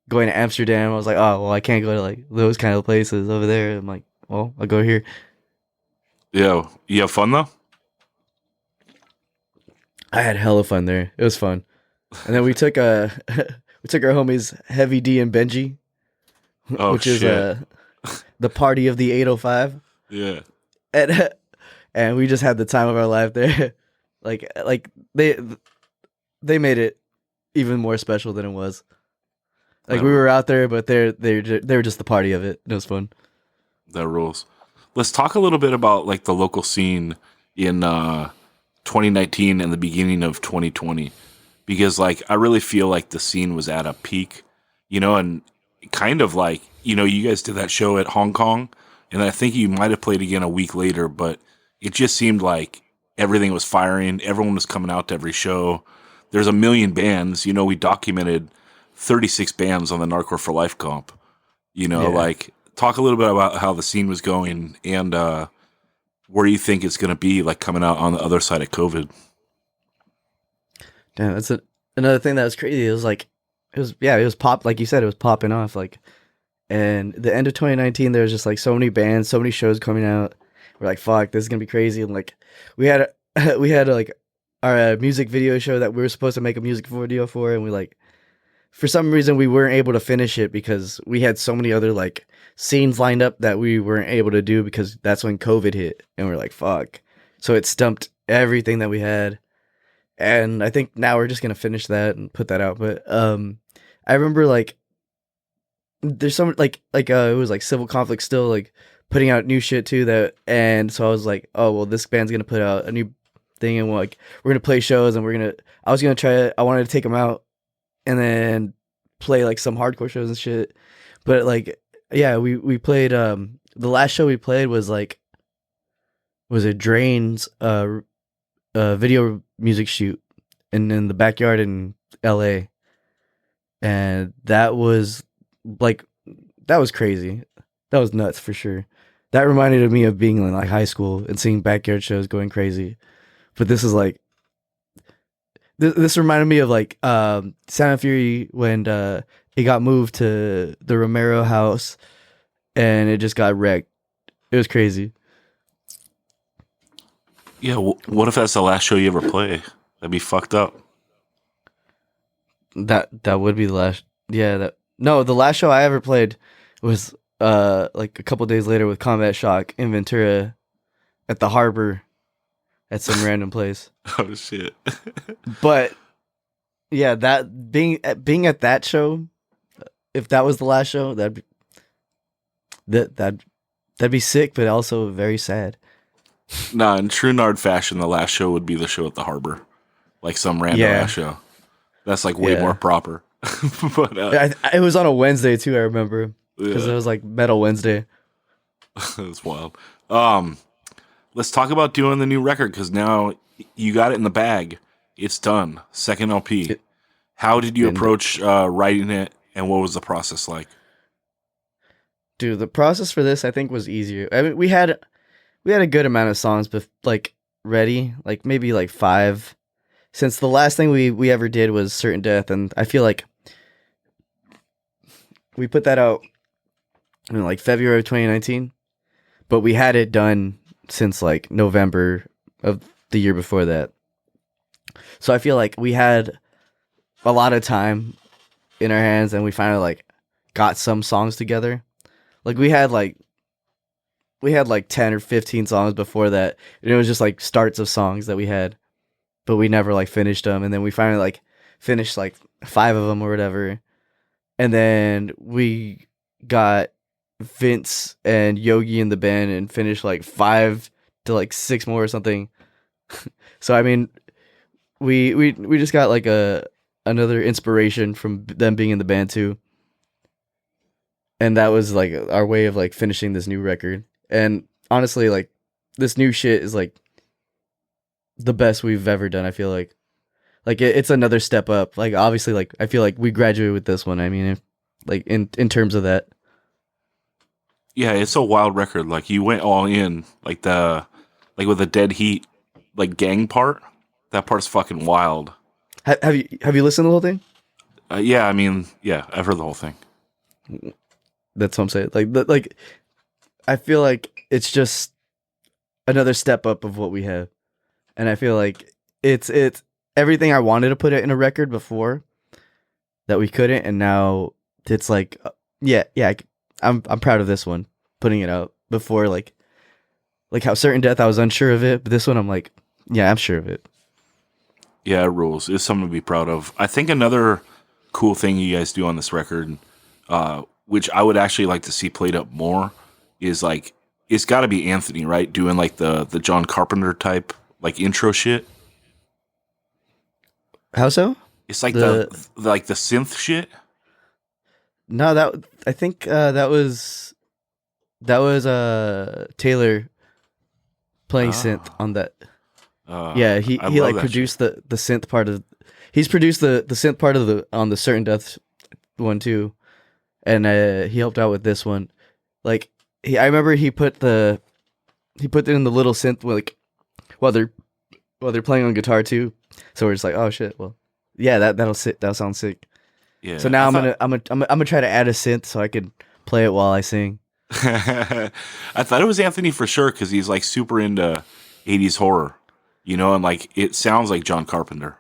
S3: going to Amsterdam. I was like, oh well, I can't go to like those kind of places over there. I'm like, well, I'll go here.
S1: Yeah, you have fun though.
S3: I had hella fun there. It was fun. And then we took we took our homies Heavy D and Benji,
S1: Oh
S3: which
S1: shit!
S3: is the party of the 805.
S1: Yeah.
S3: And we just had the time of our life there. like they made it even more special than it was. Like we were out there, but they were just the party of it. It was fun.
S1: That rules. Let's talk a little bit about like the local scene in 2019 and the beginning of 2020, because like I really feel like the scene was at a peak, you know, and kind of like, you know, you guys did that show at Hong Kong, and I think you might have played again a week later, but it just seemed like everything was firing. Everyone was coming out to every show. There's a million bands, you know, we documented 36 bands on the Narcore for Life comp, you know, like talk a little bit about how the scene was going and where you think it's going to be like coming out on the other side of COVID.
S3: Damn, that's another thing that was crazy. It was like, it was pop, like you said, it was popping off. Like, and the end of 2019, there was just like so many bands, so many shows coming out. We're like, fuck, this is gonna be crazy. And like, we had like our music video show that we were supposed to make a music video for, and we like, for some reason, we weren't able to finish it because we had so many other like scenes lined up that we weren't able to do because that's when COVID hit, and we're like, fuck. So it stumped everything that we had. And I think now we're just gonna finish that and put that out. But I remember like there's some like it was like Civil Conflict still like putting out new shit too, that, and so I was like, oh well, this band's gonna put out a new thing, and like we're gonna play shows, and I wanted to take them out and then play like some hardcore shows and shit. But like yeah, we played the last show we played was a Drain's video music shoot in the backyard in LA, and that was crazy. That was nuts for sure. That reminded me of being in like high school and seeing backyard shows going crazy. But this is like this reminded me of like Sound and Fury when it got moved to the Romero house and it just got wrecked. It was crazy.
S1: Yeah, what if that's the last show you ever play? That'd be fucked up.
S3: That would be the last. Yeah, the last show I ever played was like a couple days later with Combat Shock in Ventura at the harbor at some random place.
S1: Oh shit.
S3: But Yeah, that being at that show, if that was the last show, that'd be sick, but also very sad.
S1: Nah, in true Nard fashion, the last show would be the show at the harbor, like some random
S3: Yeah,
S1: ass show. That's like way more
S3: yeah.
S1: proper. But
S3: It was on a Wednesday too. I remember because it
S1: yeah,
S3: was like Metal Wednesday.
S1: it's wild. Um, let's talk about doing the new record because now you got it in the bag. It's done. Second LP.
S3: It,
S1: How
S3: it's
S1: did you
S3: been
S1: approach writing it, and what was the process like?
S3: Dude, the process for this I think was easier. I mean, we had a good amount of songs, but like ready, like maybe like 5. Since the last thing we ever did was Certain Death, and I feel like we put that out in like February of 2019, but we had it done since like November of the year before that. So I feel like we had a lot of time in our hands, and we finally like got some songs together. Like we had like 10 or 15 songs before that, and it was just like starts of songs that we had, but we never like finished them. And then we finally like finished like 5 of them or whatever. And then we got Vince and Yogi in the band and finished like 5 to like 6 more or something. So I mean, we just got like another inspiration from them being in the band too. And that was like our way of like finishing this new record. And honestly, like this new shit is like the best we've ever done. I feel like it's another step up. Like obviously, like I feel like we graduated with this one. I mean, like in terms of that.
S1: Yeah, it's a wild record. Like you went all in, like with the Dead Heat, like gang part. That part's fucking wild.
S3: Have you listened to the whole thing?
S1: Yeah, I mean, yeah, I've heard the whole thing.
S3: That's what I'm saying. Like I feel like it's just another step up of what we have, and I feel like it's everything I wanted to put it in a record before that we couldn't, and now it's like yeah. I'm proud of this one, putting it out before like how Certain Death I was unsure of it, but this one I'm like, yeah, I'm sure of it.
S1: Yeah, it rules. It's something to be proud of. I think another cool thing you guys do on this record, which I would actually like to see played up more, is like it's got to be Anthony, right? Doing like the John Carpenter type like intro shit.
S3: How so?
S1: It's like
S3: The
S1: the synth shit.
S3: No, that I think that was Taylor playing synth
S1: Oh,
S3: on that. Yeah,
S1: I
S3: he
S1: love
S3: like
S1: that shit.
S3: produced the synth part of. He's produced the synth part of the on the Certain Death one too, and he helped out with this one. Like I remember he put it in the little synth like while they're playing on guitar too. So we're just like, oh shit, well, yeah, that'll sound sick. So
S1: Yeah,
S3: now
S1: I
S3: I'm
S1: thought
S3: gonna try to add a synth so I can play it while I sing.
S1: I thought it was Anthony for sure because he's like super into 80s horror, and like it sounds like John Carpenter.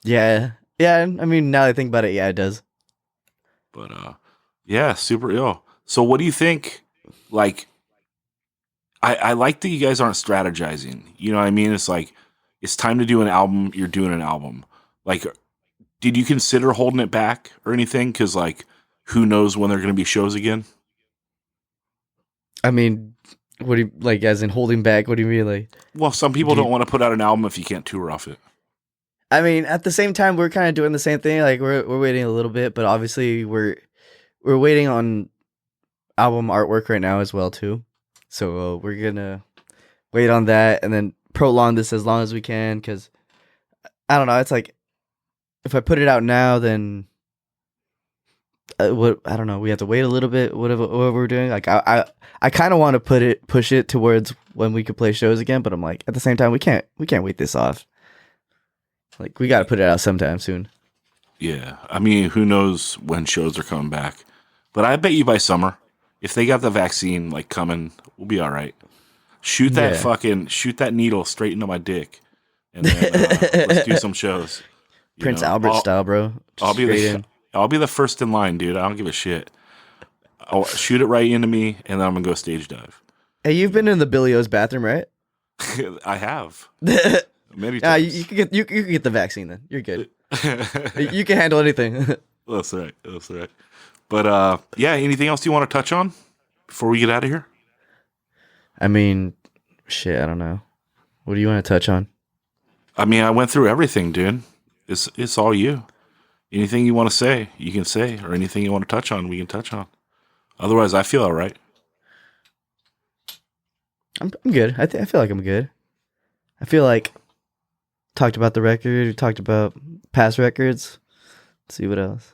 S3: Yeah, yeah. I mean, now that I think about it, yeah, it does.
S1: But yeah, super ill. So what do you think? Like, I like that you guys aren't strategizing. You know what I mean? It's like it's time to do an album. You're doing an album. Like, did you consider holding it back or anything? Because like, who knows when there are going to be shows again?
S3: I mean, what do you like? As in holding back? What do you mean, like?
S1: Well, some people
S3: Do
S1: don't
S3: you,
S1: want to put out an album if you can't tour off it.
S3: I mean, at the same time, we're kind of doing the same thing. Like we're waiting a little bit, but obviously we're waiting on album artwork right now as well too. So we're gonna wait on that and then prolong this as long as we can. Because I don't know. It's like if I put it out now, then what I don't know. We have to wait a little bit. Whatever what we're doing. Like I kind of want to push it towards when we could play shows again. But I'm like at the same time we can't wait this off. Like we got to put it out sometime soon.
S1: Yeah, I mean, who knows when shows are coming back? But I bet you by summer, if they got the vaccine like coming, we'll be all right.
S3: Yeah.
S1: Shoot that needle straight into my dick, and then let's do some shows.
S3: Prince Albert style, bro.
S1: I'll
S3: Just
S1: be
S3: straight
S1: the
S3: in.
S1: I'll be the first in line, dude. I don't give a shit. I'll shoot it right into me, and then I'm gonna go stage dive.
S3: Hey, you've been in the Billy O's bathroom, right?
S1: I have. Many
S3: Nah,
S1: times.
S3: you can get the vaccine then. You're good. You can handle anything.
S1: That's right. That's right. But yeah, anything else you want to touch on before we get out of here?
S3: I mean, shit, I don't know. What do you want to touch on?
S1: I mean, I went through everything, dude. It's all you. Anything you want to say, you can say, or anything you want to touch on, we can touch on. Otherwise, I feel all right.
S3: I'm good. I feel like I'm good. I feel like talked about the record. We talked about past records. Let's see what else.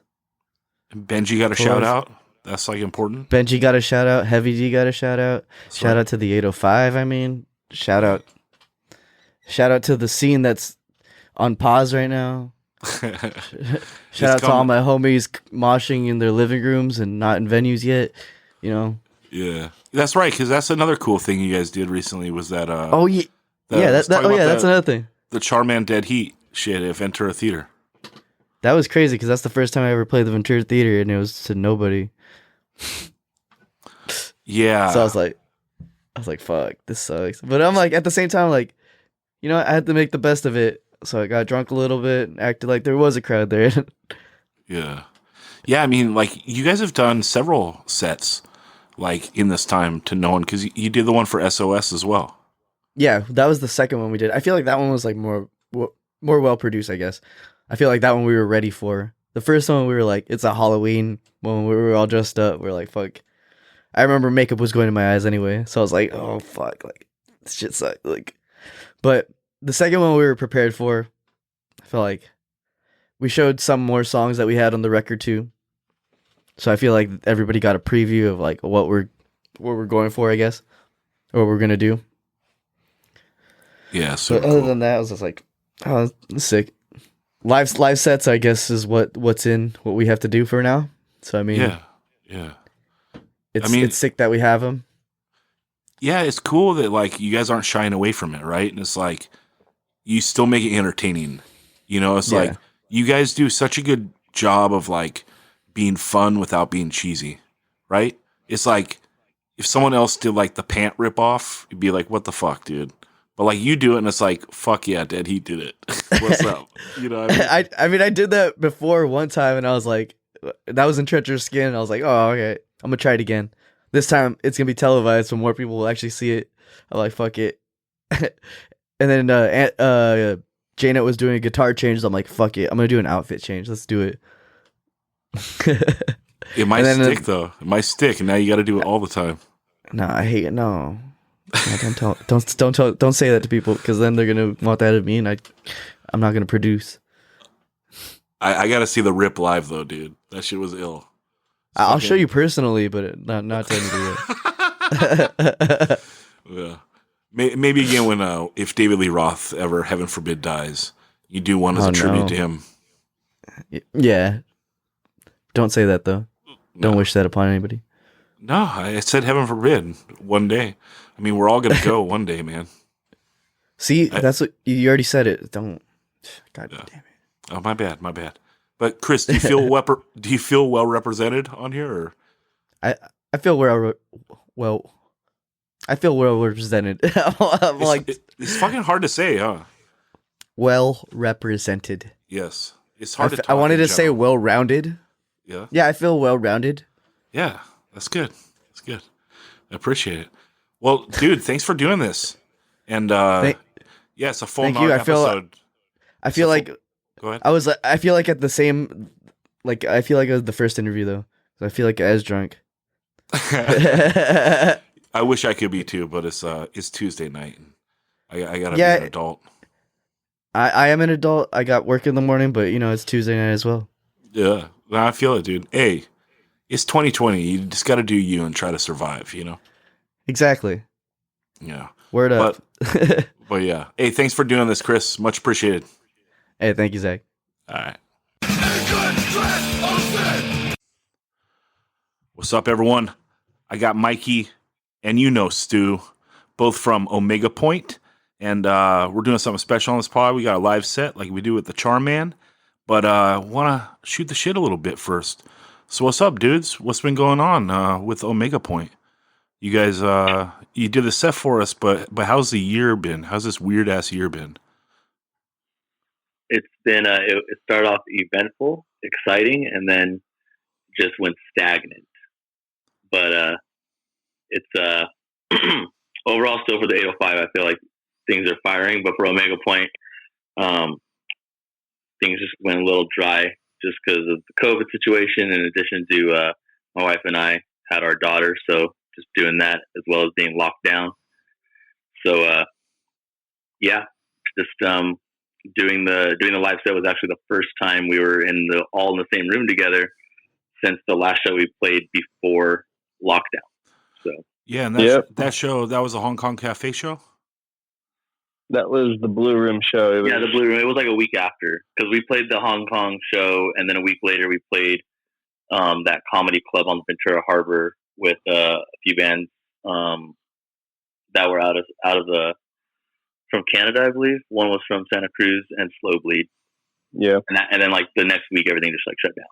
S1: Benji got a shout out. That's like important.
S3: Benji got a shout out. Heavy D got a shout out. Shout
S1: right.
S3: out to the 805. I mean, shout out to the scene that's on pause right now. Shout out to all my homies moshing in their living rooms and not in venues yet. You know.
S1: Yeah, that's right. Because that's another cool thing you guys did recently was that.
S3: Oh yeah, that's another thing.
S1: The Charman Dead Heat shit at Ventura Theater.
S3: That was crazy because that's the first time I ever played the Ventura Theater, and it was to nobody.
S1: Yeah.
S3: So I was like, fuck, this sucks. But I'm like, at the same time, like, you know, I had to make the best of it. So I got drunk a little bit and acted like there was a crowd there.
S1: Yeah. Yeah, I mean, like, you guys have done several sets, like, in this time to no one, because you did the one for SOS as well.
S3: Yeah, that was the second one we did. I feel like that one was, like, more well-produced, I guess. I feel like that one we were ready for. The first one, we were like, it's a Halloween when we were all dressed up. We are like, fuck. I remember makeup was going to my eyes anyway. So I was like, oh, fuck. Like, this shit sucked. Like, but the second one we were prepared for, I feel like we showed some more songs that we had on the record too. So I feel like everybody got a preview of like what we're going for, I guess, or what we're going to do.
S1: Yeah. So
S3: but other than that, I was just like, oh, that's sick. Live sets, I guess, is what we have to do for now. So I mean,
S1: yeah.
S3: It's sick that we have them.
S1: Yeah, it's cool that like you guys aren't shying away from it, right? And it's like you still make it entertaining. You know, it's like you guys do such a good job of like being fun without being cheesy, right? It's like if someone else did like the pant rip off, you'd be like, "What the fuck, dude?" But like you do it, and it's like, "Fuck yeah, Dead Heat did it." What's up? You know what I mean?
S3: I mean, I did that before one time, and I was like, that was in Treacherous Skin. And I was like, oh, okay, I'm gonna try it again. This time it's gonna be televised, so more people will actually see it. I'm like, fuck it. And then Janet was doing a guitar change. So I'm like, fuck it, I'm gonna do an outfit change. Let's do it.
S1: It might stick though. It might stick, and now you got to do it all the time.
S3: No, I hate it. No, don't say that to people because then they're gonna want that of me, and I'm not gonna produce.
S1: I got to see the rip live though, dude. That shit was ill.
S3: I'll show you personally, but not technically.
S1: Yeah, maybe again when if David Lee Roth ever, heaven forbid, dies, you do one as a tribute to him.
S3: Yeah. Don't say that though. Don't wish that upon anybody.
S1: No, I said heaven forbid. One day. I mean, we're all gonna go one day, man.
S3: See, that's what you already said it. Don't. God damn it.
S1: Oh, my bad. But Chris, do you feel well represented on here? Or?
S3: I feel well. I feel well represented.
S1: It's fucking hard to say, huh?
S3: Well represented.
S1: Yes, it's hard to talk
S3: I wanted to
S1: in
S3: say
S1: general.
S3: well rounded.
S1: Yeah.
S3: Yeah, I feel well rounded.
S1: Yeah, that's good. That's good. I appreciate it. Well, dude, thanks for doing this. And it's a full episode.
S3: I feel like
S1: go ahead.
S3: I feel like at the same, like I feel like it was the first interview though. I feel like I was drunk.
S1: I wish I could be too, but it's Tuesday night. I gotta be an adult.
S3: I am an adult. I got work in the morning, but it's Tuesday night as well.
S1: Yeah, I feel it, dude. Hey, it's 2020. You just got to do you and try to survive.
S3: Exactly.
S1: Yeah.
S3: Word up.
S1: But yeah. Hey, thanks for doing this, Chris. Much appreciated.
S3: Hey, thank you, Zach.
S1: All right. What's up, everyone? I got Mikey and Stu, both from Omega Point, and we're doing something special on this pod. We got a live set like we do with the Charman, but want to shoot the shit a little bit first. So what's up, dudes? What's been going on with Omega Point? You guys, you did the set for us, but how's the year been? How's this weird ass year been?
S4: it's been it started off eventful, exciting, and then just went stagnant. But it's overall still for the 805. I feel like things are firing, but for Omega Point, um, things just went a little dry just because of the COVID situation. In addition to my wife and I had our daughter, so just doing that as well as being locked down. So yeah, just doing the live set was actually the first time we were all in the same room together since the last show we played before lockdown. So
S1: Yeah, and that show, that was a Hong Kong Cafe show?
S5: That was the Blue Room show.
S4: the Blue Room. It was like a week after because we played the Hong Kong show, and then a week later we played that comedy club on Ventura Harbor with a few bands that were out of from Canada, I believe. One was from Santa Cruz and Slow Bleed.
S5: Yeah,
S4: and then like the next week everything just like shut down.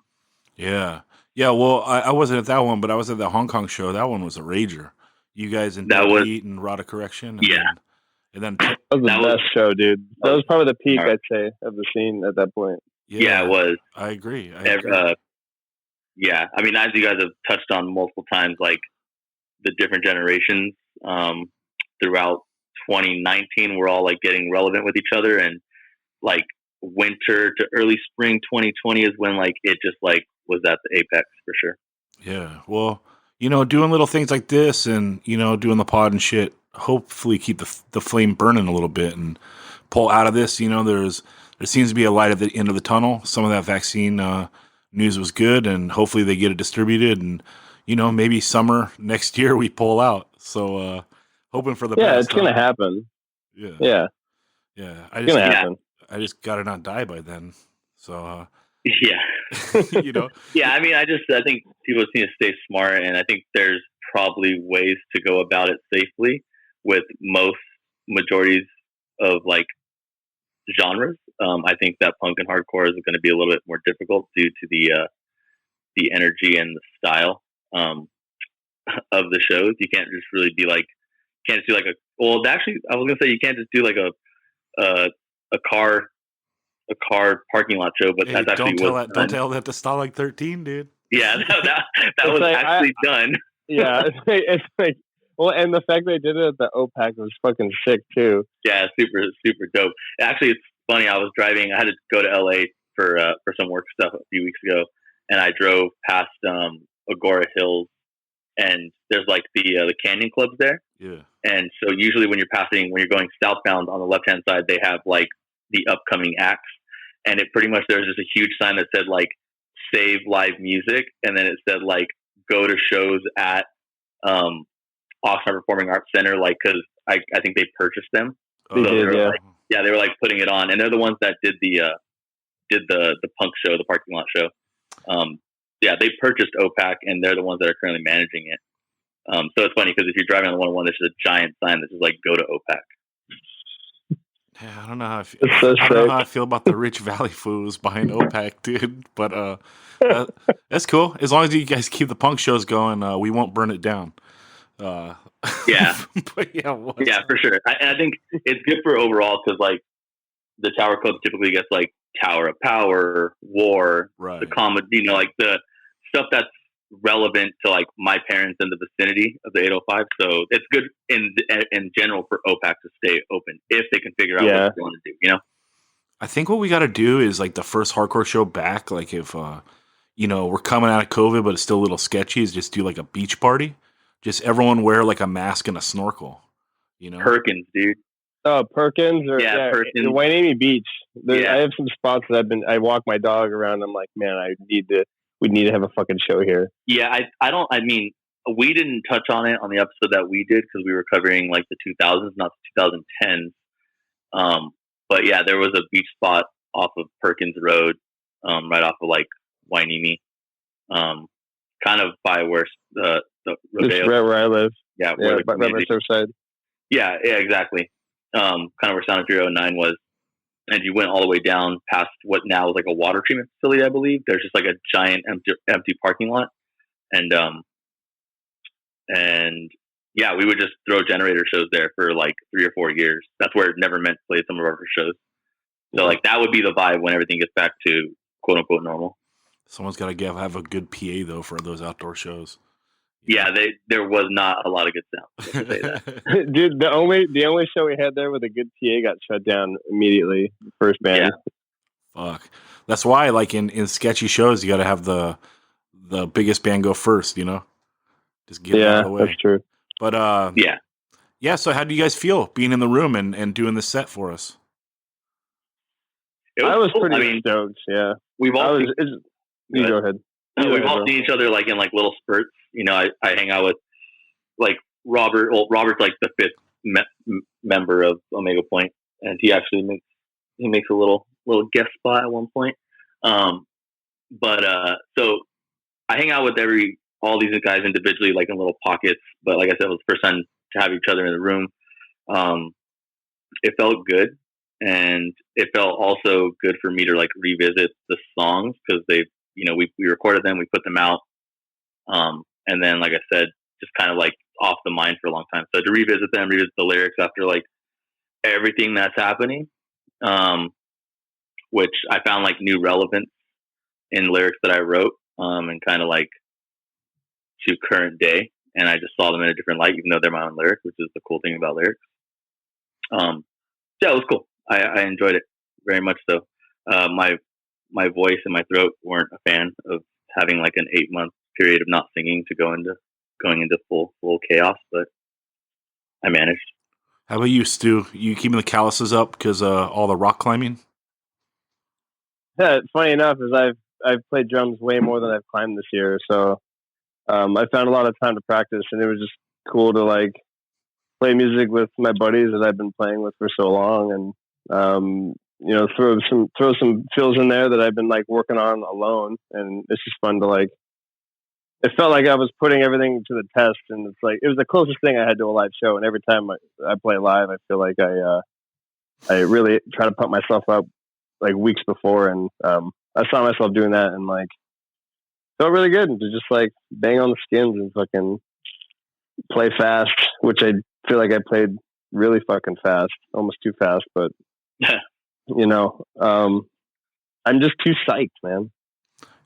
S1: Yeah. Yeah, well, I wasn't at that one, but I was at the Hong Kong show. That one was a rager. You guys in Dead Heat and Rada Correction.
S4: Yeah.
S1: Then
S5: that was the best show, dude. That was probably the peak, I'd say, of the scene at that point.
S4: Yeah, it was.
S1: I agree.
S4: Yeah, I mean, as you guys have touched on multiple times, like the different generations throughout 2019, we're all like getting relevant with each other, and like winter to early spring 2020 is when like it just like was at the apex for sure.
S1: Yeah, well, doing little things like this and doing the pod and shit, hopefully keep the flame burning a little bit and pull out of this. There seems to be a light at the end of the tunnel. Some of that vaccine news was good, and hopefully they get it distributed, and maybe summer next year we pull out. So hoping for the best.
S5: Yeah, it's gonna happen.
S1: Yeah.
S5: It's gonna happen.
S1: I just gotta not die by then. So
S4: yeah. Yeah, I mean, I think people need to stay smart, and I think there's probably ways to go about it safely with most majorities of like genres. I think that punk and hardcore is going to be a little bit more difficult due to the energy and the style of the shows. You can't just really be like, actually, I was gonna say you can't just do like a car parking lot show, but that's actually
S1: don't tell that to Stalag 13, dude.
S4: Yeah, that was like, actually done.
S5: Yeah, it's like, well, and the fact they did it at the OPAC was fucking sick too.
S4: Yeah, super super dope. Actually, it's funny. I was driving. I had to go to LA for some work stuff a few weeks ago, and I drove past Agora Hills, and there's like the Canyon clubs there.
S1: Yeah.
S4: And so usually when you're going southbound on the left hand side, they have like the upcoming acts, and it pretty much there's just a huge sign that said like save live music, and then it said like go to shows at Oxnard Performing Arts Center, like because I think they purchased them.
S5: They did, yeah.
S4: Like, they were like putting it on, and they're the ones that did the punk show, the parking lot show. They purchased OPAC, and they're the ones that are currently managing it. So it's funny because if you're driving on the 101, there's a giant sign that says like "Go to OPAC."
S1: Yeah, I don't know how I feel about the Rich Valley fools behind OPAC, dude. But that's cool. As long as you guys keep the punk shows going, we won't burn it down.
S4: Yeah,
S1: but
S4: yeah, for sure. I think it's good for overall because like the Tower Club typically gets like Tower of Power, War,
S1: right.
S4: The comedy, like the stuff that's relevant to like my parents in the vicinity of the 805. So it's good in general for OPAC to stay open if they can figure out what they want to do.
S1: I think what we got to do is like the first hardcore show back. Like if we're coming out of COVID, but it's still a little sketchy. Is just do like a beach party. Just everyone wear like a mask and a snorkel.
S4: Perkins, dude.
S5: Oh, Perkins or
S4: Perkins.
S5: Wainami Beach. I have some spots that I walk my dog around. I'm like, man, we need to have a fucking show here.
S4: Yeah, I mean, we didn't touch on it on the episode that we did because we were covering like the 2000s, not the 2010s. But yeah, there was a beach spot off of Perkins Road, right off of like Wainimi, kind of by where the Rodeo.
S5: Right where I live.
S4: Yeah,
S5: right by Surfside.
S4: Yeah, exactly. Kind of where Sound 309 was. And you went all the way down past what now is like a water treatment facility, I believe. There's just like a giant empty parking lot. And yeah, we would just throw generator shows there for like 3 or 4 years. That's where it never meant to play some of our shows. So like that would be the vibe when everything gets back to quote unquote normal.
S1: Someone's got to have a good PA though for those outdoor shows.
S4: Yeah, there was not a lot of good sound. Say that.
S5: Dude, the only show we had there with a good PA got shut down immediately. First band.
S1: Yeah. Fuck. That's why, like in sketchy shows, you got to have the biggest band go first. You know, just get it out of the way.
S5: That's true.
S1: But yeah. So how do you guys feel being in the room and doing this set for us?
S5: I was cool. Pretty stoked. Yeah,
S4: we've all.
S5: You go ahead.
S4: We've all seen each other like in like little spurts. You know, I hang out with like Robert. Well, Robert's like the fifth member of Omega Point, and he actually makes a little guest spot at one point. But so I hang out with all these guys individually, like in little pockets. But like I said, it was the first time to have each other in the room. It felt good, and it felt also good for me to like revisit the songs because they. You know, we recorded them, we put them out, and then, like I said, just kind of like off the mind for a long time. So to revisit the lyrics after like everything that's happening, which I found like new relevance in lyrics that I wrote, and kind of like to current day, and I just saw them in a different light, even though they're my own lyrics, which is the cool thing about lyrics. Yeah, it was cool. I enjoyed it very much. So, my voice and my throat weren't a fan of having like an 8-month period of not singing to going into full chaos, but I managed.
S1: How about you, Stu? You keeping the calluses up because all the rock climbing?
S5: Yeah, funny enough is I've played drums way more than I've climbed this year, so I found a lot of time to practice, and it was just cool to like play music with my buddies that I've been playing with for so long, and you know, throw some fills in there that I've been like working on alone, and it's just fun to like. It felt like I was putting everything to the test, and it's like it was the closest thing I had to a live show. And every time I play live, I feel like I really try to pump myself up like weeks before, and I saw myself doing that, and like felt really good to just like bang on the skins and fucking play fast, which I feel like I played really fucking fast, almost too fast, but. You know, I'm just too psyched, man.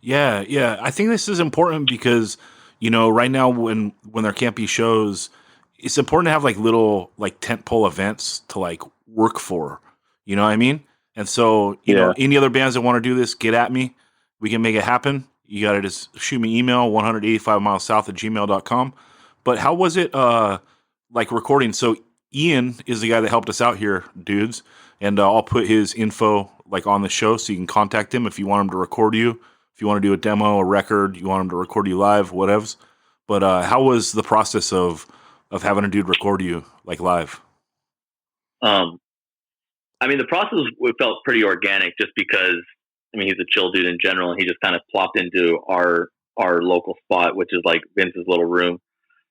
S1: Yeah. I think this is important because, you know, right now when there can't be shows, it's important to have like little like tentpole events to like work for. You know what I mean? And so, you know, any other bands that want to do this, get at me. We can make it happen. You got to just shoot me email 185milessouth@gmail.com. But how was it like recording? So Ian is the guy that helped us out here, dudes. And I'll put his info like on the show so you can contact him if you want him to record you. If you want to do a demo, a record, you want him to record you live, whatevs. But how was the process of having a dude record you like live?
S4: I mean, the process felt pretty organic just because, I mean, he's a chill dude in general, and he just kind of plopped into our local spot, which is like Vince's little room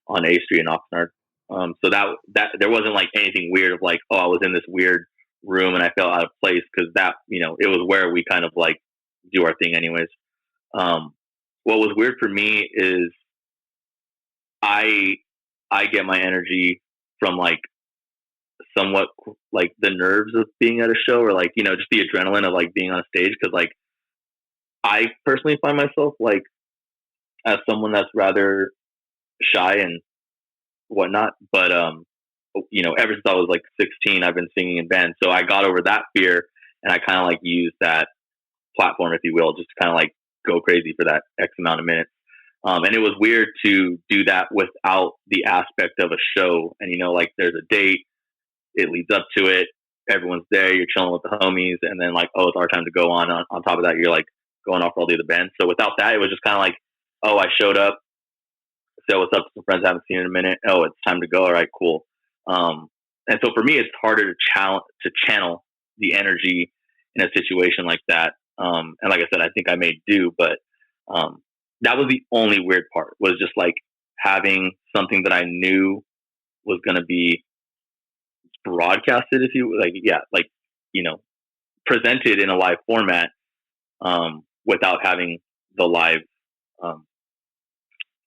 S4: on A Street in Oxnard. So that there wasn't like anything weird of like, oh, I was in this weird room and I felt out of place because that, you know, it was where we kind of like do our thing anyways. What was weird for me is I get my energy from like somewhat like the nerves of being at a show, or like, you know, just the adrenaline of like being on a stage, because like I personally find myself like as someone that's rather shy and whatnot, but you know, ever since I was like 16, I've been singing in bands. So I got over that fear, and I kind of like used that platform, if you will, just to kind of like go crazy for that X amount of minutes. And it was weird to do that without the aspect of a show. And, you know, like there's a date, it leads up to it, everyone's there, you're chilling with the homies, and then like, oh, it's our time to go on. On top of that, you're like going off all the other bands. So without that, it was just kind of like, oh, I showed up, said what's up to some friends I haven't seen in a minute. Oh, it's time to go. All right, cool. And so for me, it's harder to channel the energy in a situation like that. And like I said, I think I may do, but that was the only weird part, was just like having something that I knew was going to be broadcasted, if you like, yeah, like, you know, presented in a live format, without having the live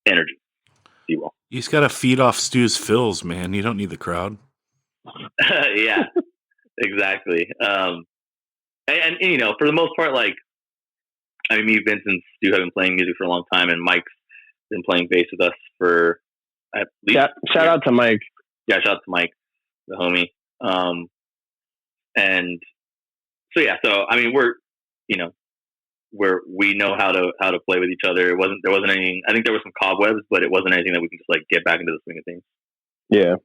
S4: energy, if you will.
S1: You just got to feed off Stu's fills, man. You don't need the crowd.
S4: Yeah, exactly. and you know, for the most part, like, I mean, me, Vince, and Stu have been playing music for a long time, and Mike's been playing bass with us for at least.
S5: Shout out to Mike.
S4: Yeah, shout out to Mike, the homie. And so yeah, so I mean, we know how to play with each other. There wasn't anything. I think there were some cobwebs, but it wasn't anything that we can just like get back into the swing of things.
S5: Yeah.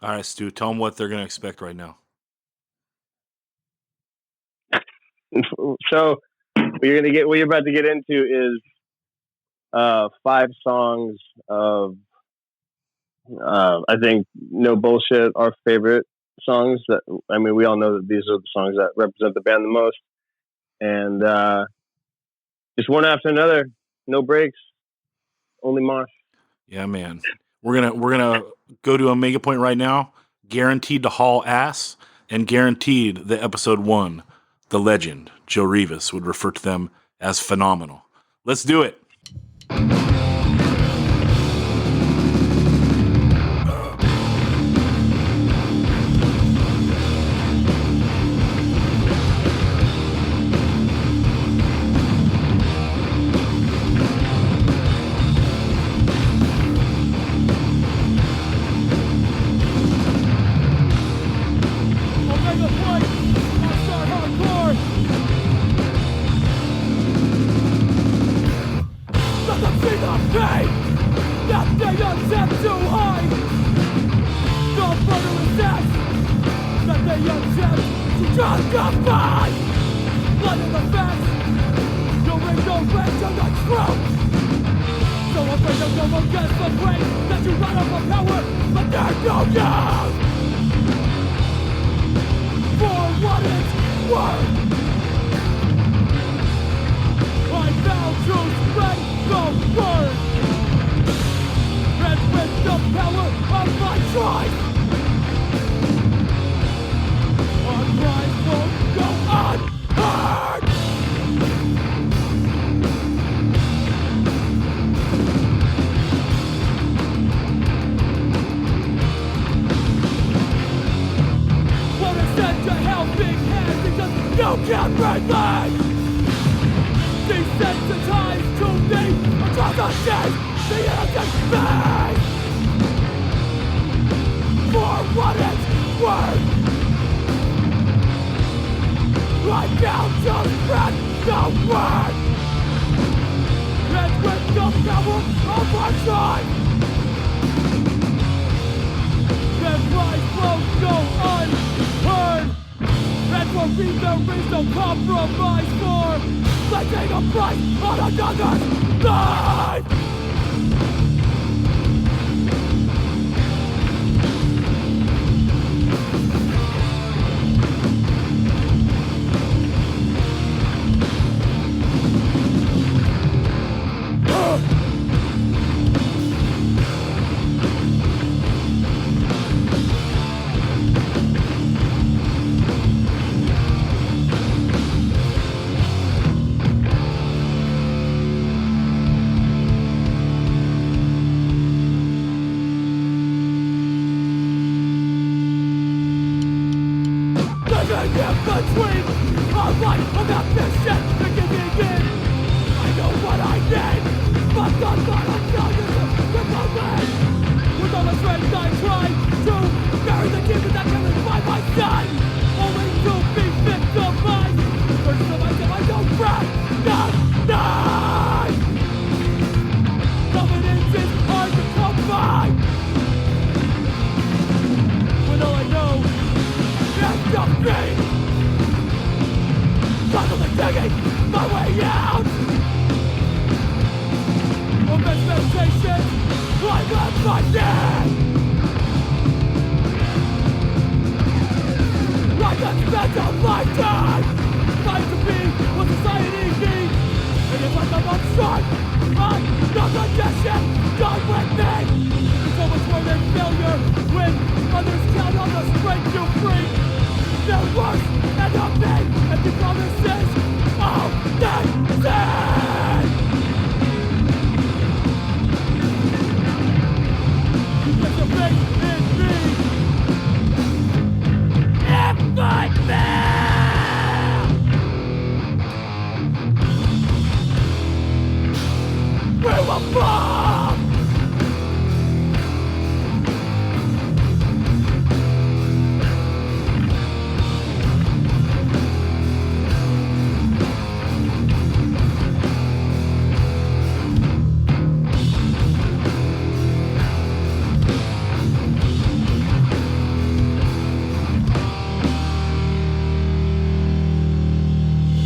S1: All right, Stu, tell them what they're going to expect right now.
S5: So what you're about to get into is 5 songs of I think No Bullshit, our favorite songs. That, I mean, we all know that these are the songs that represent the band the most, and just one after another, no breaks, only mosh.
S1: Yeah, man. We're gonna go to a mega point right now. Guaranteed to haul ass, and guaranteed the episode 1, the legend Joe Rivas would refer to them as phenomenal. Let's do it.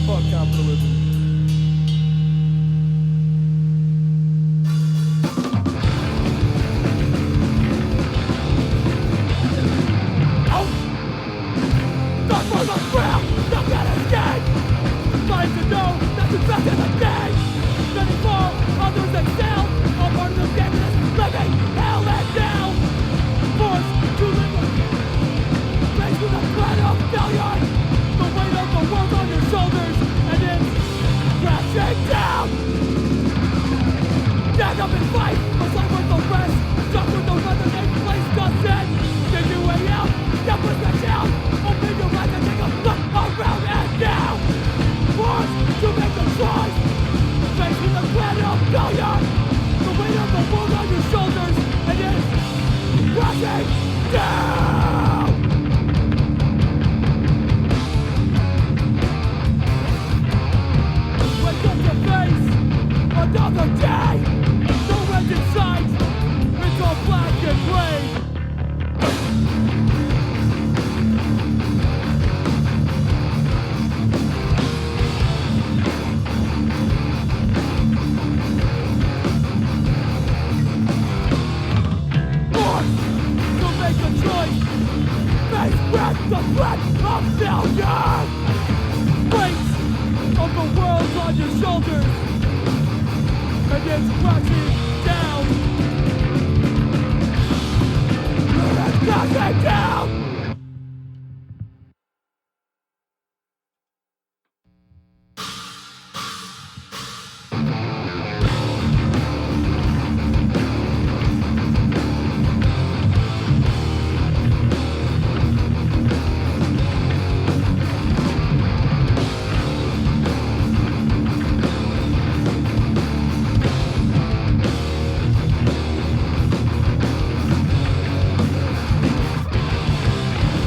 S6: Fuck capitalism. Not for the thrill, not get escape. Trying to know that the best is the game. Many fall, others excel. All part of the game is living hell and down. Forced to live faced with the threat of failure. The weight of the world on your shoulders, and it's crashing down. Stand up and fight, aside with the rest. Stuck with the weather they placed us in. Take your way out, get with the down. Open your eyes and take a look around and down. Forced to make a choice, faced with the threat of failure. The weight of the world on your shoulders, and it's crashing down. Wake up to face another day. No end in sight. It's all black and gray. Forced to make a choice. Face with the threat of failure. Weight of the world on your shoulders, and it's crashing down. It's crashing down.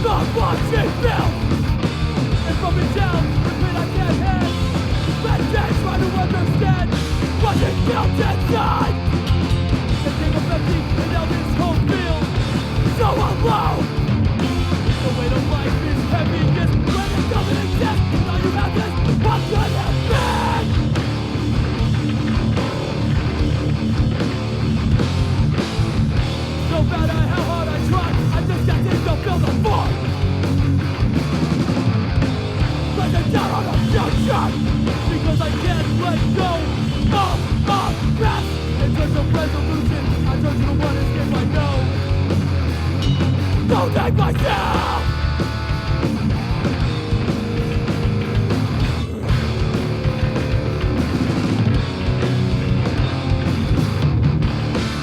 S6: Not watching film. It's coming down, the pain I can't hand. Bad days trying to understand what's it guilt inside. The king of empty and now this whole field so alone. The weight of life is heaviness when it doesn't exist. Now you have this, what could have been? No matter how hard I try, I just can't seem to fill the void. Looking down on the future, because I can't let go of the past. In terms of resolution, I turn to the one escape I know. Don't take myself.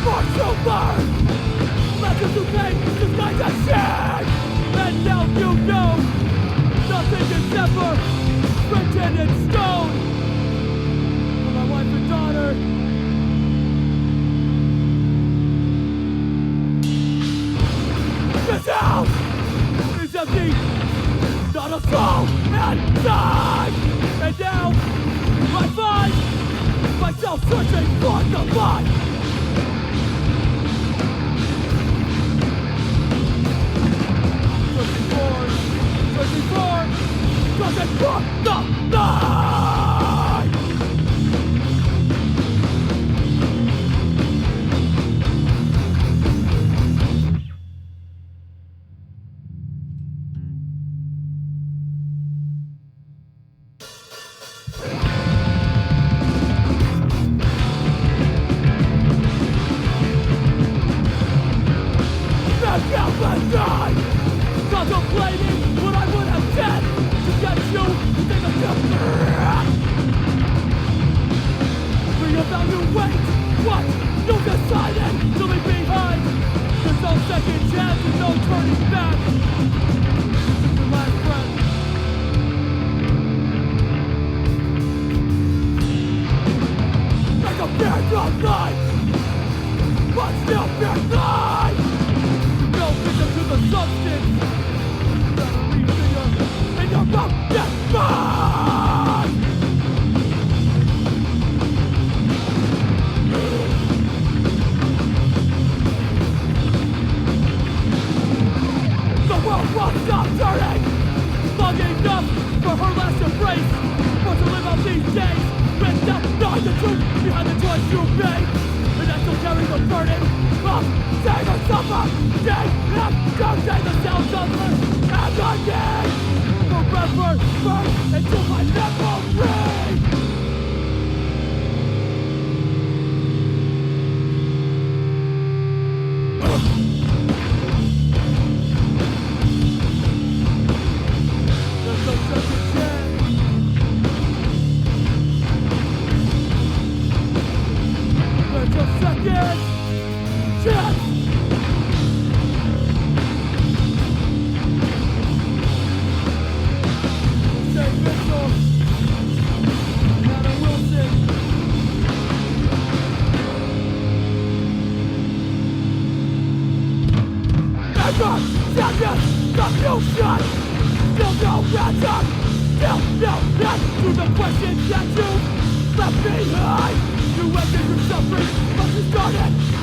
S6: For so learn. Lessons to pay, disguise as shit. And now you know nothing is ever written in stone. For my wife and daughter. This house is empty, not a soul inside. And now I find myself searching for the light. Searching for the light. Back out the night, contemplating what I would have said to get you to take a step. long enough for her last embrace, for to live out these days without knowing the truth behind the choice you made. And I still carry the burden of saying or suffocating and counting the sounds of her agony. Forever burn into my memory. Confusion, still no answer, still no answer to the questions that you left behind. You ended your suffering, but you started